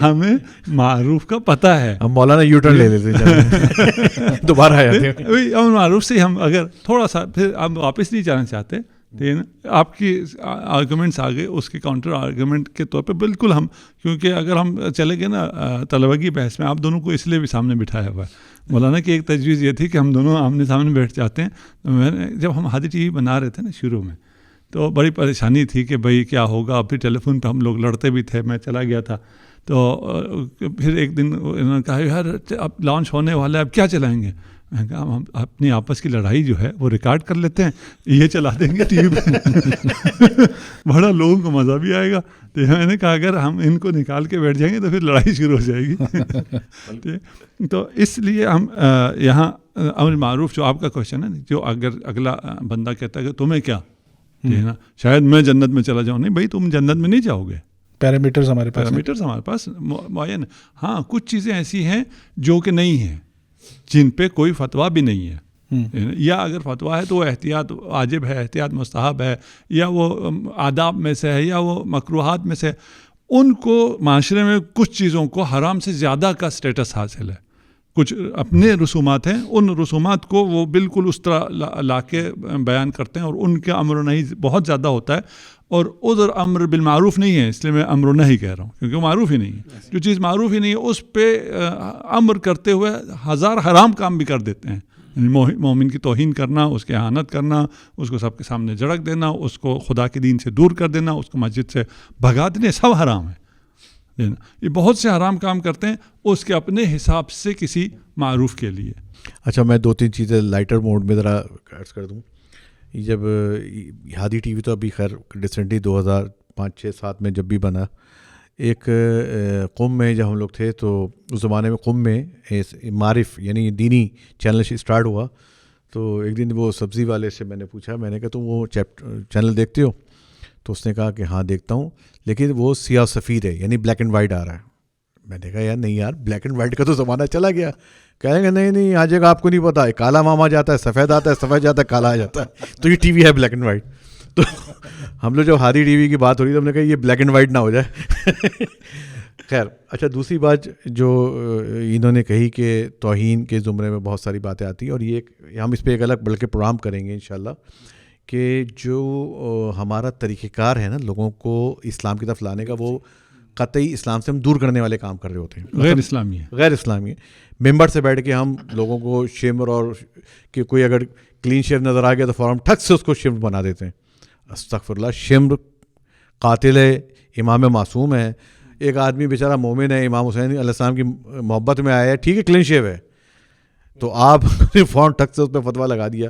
Speaker 2: ہمیں معروف کا پتہ ہے،
Speaker 3: ہم مولانا یو ٹرن لے لیتے ہیں، دوبارہ آ جاتے ہیں.
Speaker 2: وہی معروف سے ہم اگر تھوڑا سا پھر آپ واپس نہیں جانا چاہتے، ٹھیک ہے نا، آپ کی آرگومنٹس آگے اس کے کاؤنٹر آرگومنٹ کے طور پہ بالکل ہم، کیونکہ اگر ہم چلے گئے نا طلبہ کی بحث میں، آپ دونوں کو اس لیے بھی سامنے بٹھایا ہوا ہے. مولانا کی ایک تجویز یہ تھی کہ ہم دونوں آمنے سامنے بیٹھ جاتے ہیں. میں نے جب ہم ہادی ٹی وی بنا رہے تھے نا شروع میں، تو بڑی پریشانی تھی کہ بھائی کیا ہوگا. پھر ٹیلی فون پہ ہم لوگ لڑتے بھی تھے، میں چلا گیا تھا. تو پھر ایک دن انہوں نے کہا یار اب لانچ ہونے والا ہے، اب کیا چلائیں گے؟ میں نے کہا ہم اپنی آپس کی لڑائی جو ہے وہ ریکارڈ کر لیتے ہیں، یہ چلا دیں گے ٹی وی پہ، بڑا لوگوں کو مزہ بھی آئے گا. تو میں نے کہا اگر ہم ان کو نکال کے بیٹھ جائیں گے تو پھر لڑائی شروع ہو جائے گی. تو اس لیے ہم یہاں امر معروف جو آپ کا کوشچن ہے، جو اگر اگلا بندہ کہتا ہے کہ تمہیں کیا، ٹھیک ہے نا، شاید میں جنت میں چلا جاؤں، نہیں بھائی تم جنت میں نہیں جاؤ گے،
Speaker 1: پیرامیٹرز ہمارے
Speaker 2: پاس معین. ہاں کچھ چیزیں ایسی ہیں جو کہ نہیں ہیں، جن پہ کوئی فتویٰ بھی نہیں ہے، یا اگر فتویٰ ہے تو وہ احتیاط واجب ہے، احتیاط مستحب ہے، یا وہ آداب میں سے ہے، یا وہ مکروہات میں سے. ان کو معاشرے میں کچھ چیزوں کو حرام سے زیادہ کا سٹیٹس حاصل ہے. کچھ اپنے رسومات ہیں، ان رسومات کو وہ بالکل اس طرح لا کے بیان کرتے ہیں، اور ان کا امر و نہی بہت زیادہ ہوتا ہے. اور ادھر امر بالمعروف نہیں ہے، اس لیے میں امر و نہی کہہ رہا ہوں، کیونکہ وہ معروف ہی نہیں ہے. جو چیز معروف ہی نہیں ہے اس پہ امر کرتے ہوئے ہزار حرام کام بھی کر دیتے ہیں. مومن کی توہین کرنا، اس کی اہانت کرنا، اس کو سب کے سامنے جھڑک دینا، اس کو خدا کے دین سے دور کر دینا، اس کو مسجد سے بھگا دینا، سب حرام ہے. یہ بہت سے حرام کام کرتے ہیں اس کے اپنے حساب سے کسی معروف کے لیے.
Speaker 3: اچھا میں 2-3 چیزیں لائٹر موڈ میں ذرا عرض کر دوں. جب ہادی ٹی وی تو ابھی خیر ریسنٹلی 2005-6-7 میں جب بھی بنا، ایک قم میں جب ہم لوگ تھے تو اس زمانے میں قم میں معرف یعنی دینی چینل اسٹارٹ ہوا. تو ایک دن وہ سبزی والے سے میں نے پوچھا، میں نے کہا تم وہ چینل دیکھتے ہو؟ تو اس نے کہا کہ ہاں دیکھتا ہوں، لیکن وہ سیاہ سفید ہے، یعنی بلیک اینڈ وائٹ آ رہا ہے. میں نے کہا یار نہیں یار، بلیک اینڈ وائٹ کا تو زمانہ چلا گیا. کہیں گے نہیں آ جائے گا، آپ کو نہیں پتا، کالا ماما جاتا ہے، سفید آتا ہے، سفید جاتا ہے، کالا آ جاتا ہے. تو یہ ٹی وی ہے بلیک اینڈ وائٹ. تو ہم لوگ جب ہادی ٹی وی کی بات ہو رہی تو ہم نے کہا یہ بلیک اینڈ وائٹ نہ ہو جائے. خیر اچھا، دوسری بات جو انہوں نے کہی کہ توہین کے زمرے میں بہت ساری باتیں آتی ہیں، اور یہ ہم اس پہ ایک الگ بلکہ پروگرام کریں گے انشاءاللہ، کہ جو ہمارا طریقہ کار ہے نا لوگوں کو اسلام کی طرف لانے کا، وہ قطعی اسلام سے ہم دور کرنے والے کام کر رہے ہوتے ہیں،
Speaker 2: غیر اسلامی ہے.
Speaker 3: غیر اسلامی ہے. ممبر سے بیٹھ کے ہم لوگوں کو شمر، اور کہ کوئی اگر کلین شیو نظر آ گیا تو فوراً ٹھک سے اس کو شمر بنا دیتے ہیں. استغفر اللہ، شمر قاتل ہے، امام معصوم ہے. ایک آدمی بیچارہ مومن ہے، امام حسین علیہ السلام کی محبت میں آیا ہے، ٹھیک ہے کلین شیو ہے، تو آپ فوراً ٹھک سے اس پہ فتویٰ لگا دیا.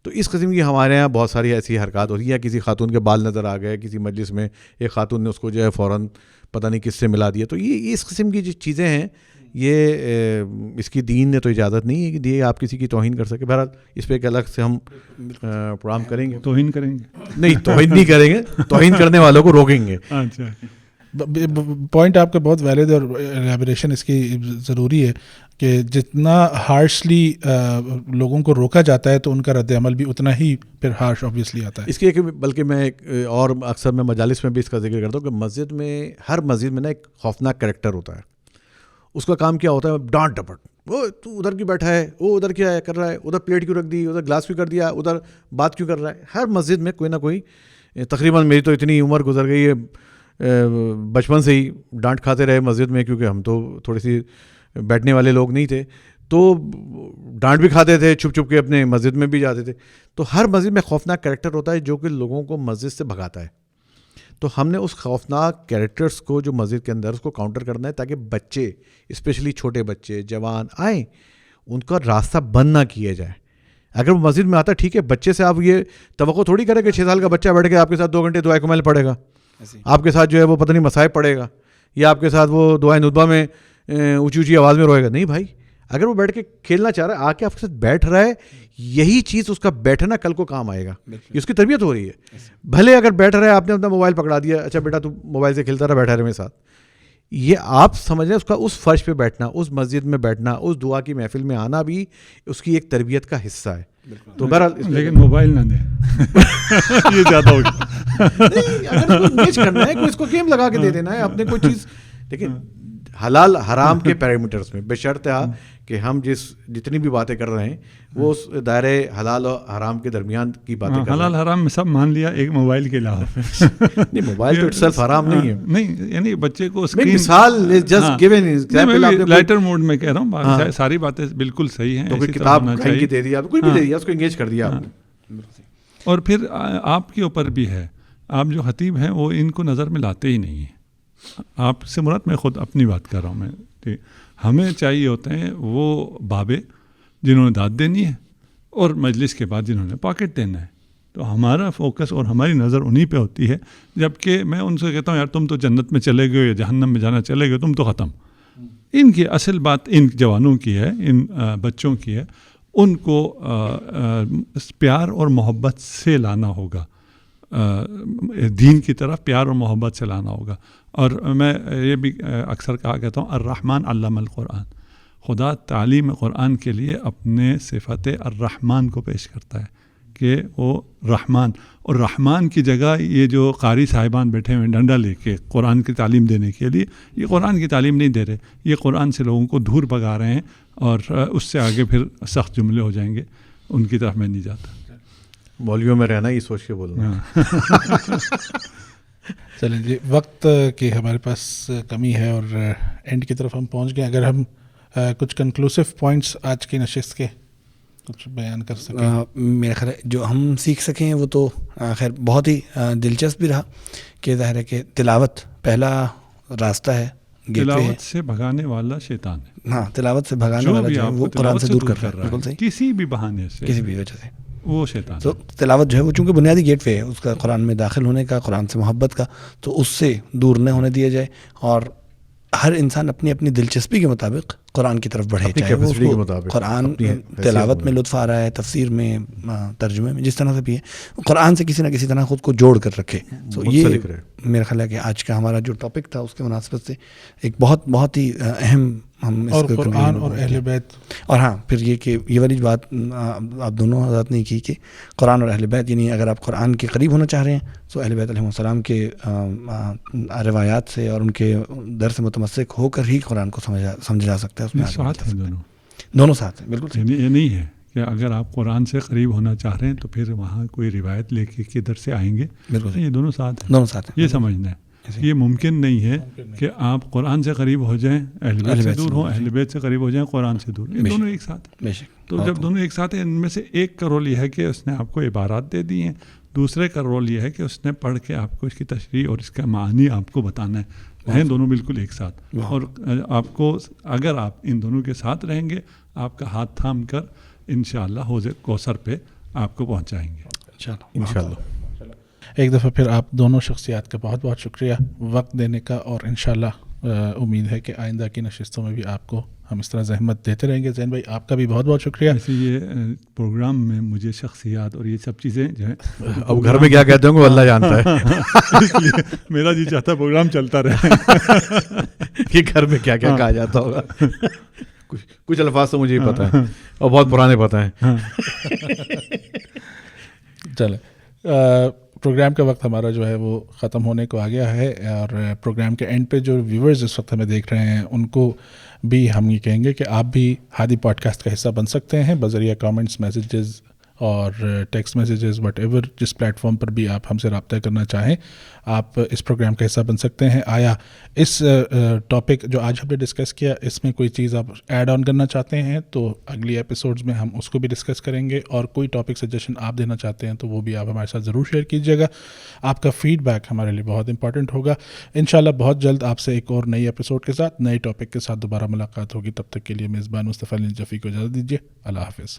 Speaker 3: تو اس قسم کی ہمارے یہاں بہت ساری ایسی حرکات ہوتی ہیں. یا کسی خاتون کے بال نظر آ گئے کسی مجلس میں، ایک خاتون نے اس کو جو ہے فوراً پتہ نہیں کس سے ملا دیا. تو یہ اس قسم کی جو چیزیں ہیں یہ اس کی دین نے تو اجازت نہیں ہے کہ دیے آپ کسی کی توہین کر سکے. بہرحال اس پہ ایک الگ سے ہم پروگرام کریں گے.
Speaker 2: توہین کریں گے
Speaker 3: نہیں, توہین نہیں کریں گے, توہین کرنے والوں کو روکیں گے.
Speaker 2: اچھا,
Speaker 1: پوائنٹ آپ کا بہت ویلڈ اور ایلیبریشن اس کی ضروری ہے کہ جتنا ہارشلی لوگوں کو روکا جاتا ہے تو ان کا رد عمل بھی اتنا ہی پھر ہارش آبویسلی آتا ہے.
Speaker 3: اس کی ایک بلکہ میں ایک اور اکثر میں مجالس میں بھی اس کا ذکر کرتا ہوں کہ مسجد میں, ہر مسجد میں نا ایک خوفناک کریکٹر ہوتا ہے. اس کا کام کیا ہوتا ہے, ڈانٹ ڈپٹ, وہ تو ادھر کیوں بیٹھا ہے, وہ ادھر کیا ہے کر رہا ہے, ادھر پلیٹ کیوں رکھ دی, ادھر گلاس کیوں کر دیا, ادھر بات کیوں کر رہا ہے. ہر مسجد میں کوئی نہ کوئی, تقریباً میری تو اتنی عمر گزر گئی ہے, بچپن سے ہی ڈانٹ کھاتے رہے مسجد میں, کیونکہ ہم تو تھوڑی سی بیٹھنے والے لوگ نہیں تھے, تو ڈانٹ بھی کھاتے تھے, چھپ چھپ کے اپنے مسجد میں بھی جاتے تھے. تو ہر مسجد میں خوفناک کریکٹر ہوتا ہے جو کہ لوگوں کو مسجد سے بھگاتا ہے. تو ہم نے اس خوفناک کریکٹرز کو جو مسجد کے اندر اس کو کاؤنٹر کرنا ہے, تاکہ بچے, اسپیشلی چھوٹے بچے, جوان آئیں, ان کا راستہ بند نہ کیا جائے. اگر وہ مسجد میں آتا ہے ٹھیک ہے, بچے سے آپ یہ توقع تھوڑی کریں کہ 6 سال کا بچہ بیٹھ کے آپ کے ساتھ 2 گھنٹے دعائے کمل پڑھے گا, آپ کے ساتھ جو ہے وہ پتہ نہیں مصائب پڑھے گا, یا آپ کے ساتھ وہ دعائے ندبہ میں اونچی اونچی آواز میں روئے گا. نہیں بھائی, اگر وہ بیٹھ کے کھیلنا چاہ رہا ہے, آ کے آپ کے ساتھ بیٹھ رہا ہے, یہی چیز اس کا بیٹھنا کل کو کام آئے گا. یہ اس کی تربیت ہو رہی ہے. بھلے اگر بیٹھ رہا ہے, آپ نے اپنا موبائل پکڑا دیا, اچھا بیٹا تو موبائل سے کھیلتا رہا, بیٹھا رہے میرے ساتھ, یہ آپ سمجھ رہے ہیں اس کا اس فرش پہ بیٹھنا, اس مسجد میں بیٹھنا, اس دعا کی محفل میں آنا بھی اس کی ایک تربیت کا حصہ ہے. تو بہرحال
Speaker 2: لیکن موبائل نہ دیں, یہ زیادہ ہو گیا.
Speaker 3: اگر انگیج کرنا ہے, کوئی اس کو گیم لگا کے دے دینا ہے, اپنے کوئی چیز. لیکن حلال حرام کے پیرامیٹرز میں بشرط ہے کہ ہم جتنی بھی باتیں کر رہے ہیں وہ اس دائرے حلال اور حرام کے درمیان کی باتیں کر رہے ہیں.
Speaker 2: حلال حرام میں سب مان لیا, ایک موبائل کے علاوہ.
Speaker 3: نہیں, موبائل تو اٹسیلف حرام نہیں ہے.
Speaker 2: نہیں, یعنی بچے کو
Speaker 3: مثال جسٹ گیون
Speaker 2: لائٹر موڈ میں کہہ رہا ہوں, ساری باتیں بالکل صحیح ہیں.
Speaker 3: کوئی کتاب کہیں کی دے دیا, کوئی بھی دے دیا, اس کو انگیج کر دیا.
Speaker 2: اور پھر آپ کے اوپر بھی ہے, آپ جو خطیب ہیں وہ ان کو نظر میں لاتے ہی نہیں ہیں. آپ سے مراد میں خود اپنی بات کر رہا ہوں میں, ہمیں چاہیے ہوتے ہیں وہ بابے جنہوں نے داد دینی ہے اور مجلس کے بعد جنہوں نے پاکٹ دینا ہے. تو ہمارا فوکس اور ہماری نظر انہی پہ ہوتی ہے, جبکہ میں ان سے کہتا ہوں یار تم تو جنت میں چلے گئے یا جہنم میں جانا چلے گئے, تم تو ختم. ان کی اصل بات ان جوانوں کی ہے, ان بچوں کی ہے, ان کو پیار اور محبت سے لانا ہوگا, دین کی طرف پیار اور محبت سے لانا ہوگا. اور میں یہ بھی اکثر کہا کہتا ہوں الرحمن علم القرآن, خدا تعلیم قرآن کے لیے اپنے صفت الرحمن کو پیش کرتا ہے کہ وہ رحمان, اور رحمان کی جگہ یہ جو قاری صاحبان بیٹھے ہوئے ڈنڈا لے کے قرآن کی تعلیم دینے کے لیے, یہ قرآن کی تعلیم نہیں دے رہے, یہ قرآن سے لوگوں کو دور بھگا رہے ہیں, اور اس سے آگے پھر سخت جملے ہو جائیں گے, ان کی طرف میں نہیں جاتا.
Speaker 3: مولویوں میں رہنا یہ سوچ کے بولنا.
Speaker 1: چلیں جی, وقت کی ہمارے پاس کمی ہے اور اینڈ کی طرف ہم پہنچ گئے. اگر ہم کچھ کنکلوسیو پوائنٹس آج کی نشست کے کچھ بیان کر سکیں.
Speaker 4: میرا خیال ہے جو ہم سیکھ سکیں وہ تو خیر بہت ہی دلچسپ بھی رہا کہ ظاہر ہے کہ تلاوت پہلا راستہ ہے,
Speaker 2: تلاوت سے بھگانے والا شیطان ہے.
Speaker 4: ہاں, تلاوت سے بھگانے والا جو ہے وہ قرآن سے دور کر رہا ہے. بالکل صحیح,
Speaker 2: کسی بھی بہانے سے,
Speaker 4: کسی بھی وجہ سے
Speaker 2: وہ شیطان.
Speaker 4: تو تلاوت جو ہے وہ چونکہ بنیادی گیٹ وے ہے اس کا, قرآن میں داخل ہونے کا, قرآن سے محبت کا, تو اس سے دور نہ ہونے دیا جائے, اور ہر انسان اپنی اپنی دلچسپی کے مطابق قرآن کی طرف بڑھے, چاہے وہ اس کو قرآن تلاوت میں لطف آ رہا ہے, تفسیر میں, ترجمے میں, جس طرح سے بھی ہے, قرآن سے کسی نہ کسی طرح خود کو جوڑ کر رکھے. تو یہ میرا خیال ہے کہ آج کا ہمارا جو ٹاپک تھا اس کے مناسبت سے ایک بہت بہت ہی اہم ہم اس
Speaker 1: اور قرآن اور اہل بیت,
Speaker 4: اور ہاں پھر یہ کہ یہ والی بات آپ دونوں حضرات نے کی کہ قرآن اور اہل بیت, یعنی اگر آپ قرآن کے قریب ہونا چاہ رہے ہیں تو اہل بیت علیہ السلام کے روایات سے اور ان کے در سے متمسک ہو کر ہی قرآن کو سمجھا جا سکتا ہے. اس میں
Speaker 2: ساتھ ہیں
Speaker 4: دونوں ساتھ ہیں. بالکل
Speaker 2: یہ نہیں ہے کہ اگر آپ قرآن سے قریب ہونا چاہ رہے ہیں تو پھر وہاں کوئی روایت لے کے کدھر سے آئیں گے.
Speaker 4: بالکل,
Speaker 2: یہ دونوں ساتھ ہیں,
Speaker 4: دونوں ساتھ ہیں.
Speaker 2: یہ سمجھنا ہے. یہ ممکن نہیں ہے کہ آپ قرآن سے قریب ہو جائیں اہل بیت سے دور ہوں, اہل بیت سے قریب ہو جائیں قرآن سے دور. یہ دونوں ایک ساتھ ہیں. تو جب دونوں ایک ساتھ ہیں, ان میں سے ایک کا رول یہ ہے کہ اس نے آپ کو عبارات دے دی ہیں, دوسرے کا رول یہ ہے کہ اس نے پڑھ کے آپ کو اس کی تشریح اور اس کا معنی آپ کو بتانا ہے. ہیں دونوں بالکل ایک ساتھ, اور آپ کو اگر آپ ان دونوں کے ساتھ رہیں گے, آپ کا ہاتھ تھام کر انشاءاللہ حوض کوثر پہ آپ کو پہنچائیں گے
Speaker 3: انشاءاللہ.
Speaker 1: ایک دفعہ پھر آپ دونوں شخصیات کا بہت بہت شکریہ وقت دینے کا, اور انشاءاللہ امید ہے کہ آئندہ کی نشستوں میں بھی آپ کو ہم اس طرح زحمت دیتے رہیں گے. زین بھائی آپ کا بھی بہت بہت شکریہ.
Speaker 2: ایسے یہ پروگرام میں مجھے شخصیات اور یہ سب چیزیں جو ہیں
Speaker 3: اب گھر میں کیا کہتے ہوں گے اللہ جانتا ہے.
Speaker 2: اس لیے میرا جی چاہتا ہے پروگرام چلتا رہے
Speaker 3: کہ گھر میں کیا کیا کہا جاتا ہوگا. کچھ الفاظ تو مجھے ہی پتہ ہیں اور بہت پرانے پتہ ہیں.
Speaker 1: چلیں پروگرام کا وقت ہمارا جو ہے وہ ختم ہونے کو آ گیا ہے, اور پروگرام کے اینڈ پہ جو ویورز اس وقت ہمیں دیکھ رہے ہیں ان کو بھی ہم یہ کہیں گے کہ آپ بھی ہادی پوڈ کاسٹ کا حصہ بن سکتے ہیں بذریعہ کامنٹس, میسیجز اور ٹیکسٹ میسیجز, وٹ ایور جس پلیٹ فارم پر بھی آپ ہم سے رابطہ کرنا چاہیں آپ اس پروگرام کا حصہ بن سکتے ہیں. آیا اس ٹاپک جو آج ہم نے ڈسکس کیا اس میں کوئی چیز آپ ایڈ آن کرنا چاہتے ہیں تو اگلی ایپیسوڈز میں ہم اس کو بھی ڈسکس کریں گے, اور کوئی ٹاپک سجیشن آپ دینا چاہتے ہیں تو وہ بھی آپ ہمارے ساتھ ضرور شیئر کیجیے گا. آپ کا فیڈ بیک ہمارے لیے بہت امپورٹنٹ ہوگا. انشاءاللہ بہت جلد آپ سے ایک اور نئی ایپیسوڈ کے ساتھ نئے ٹاپک کے ساتھ دوبارہ ملاقات ہوگی. تب تک کے لیے میزبان مصطفیٰ علی نجفی کو اجازت دیجیے. اللہ حافظ.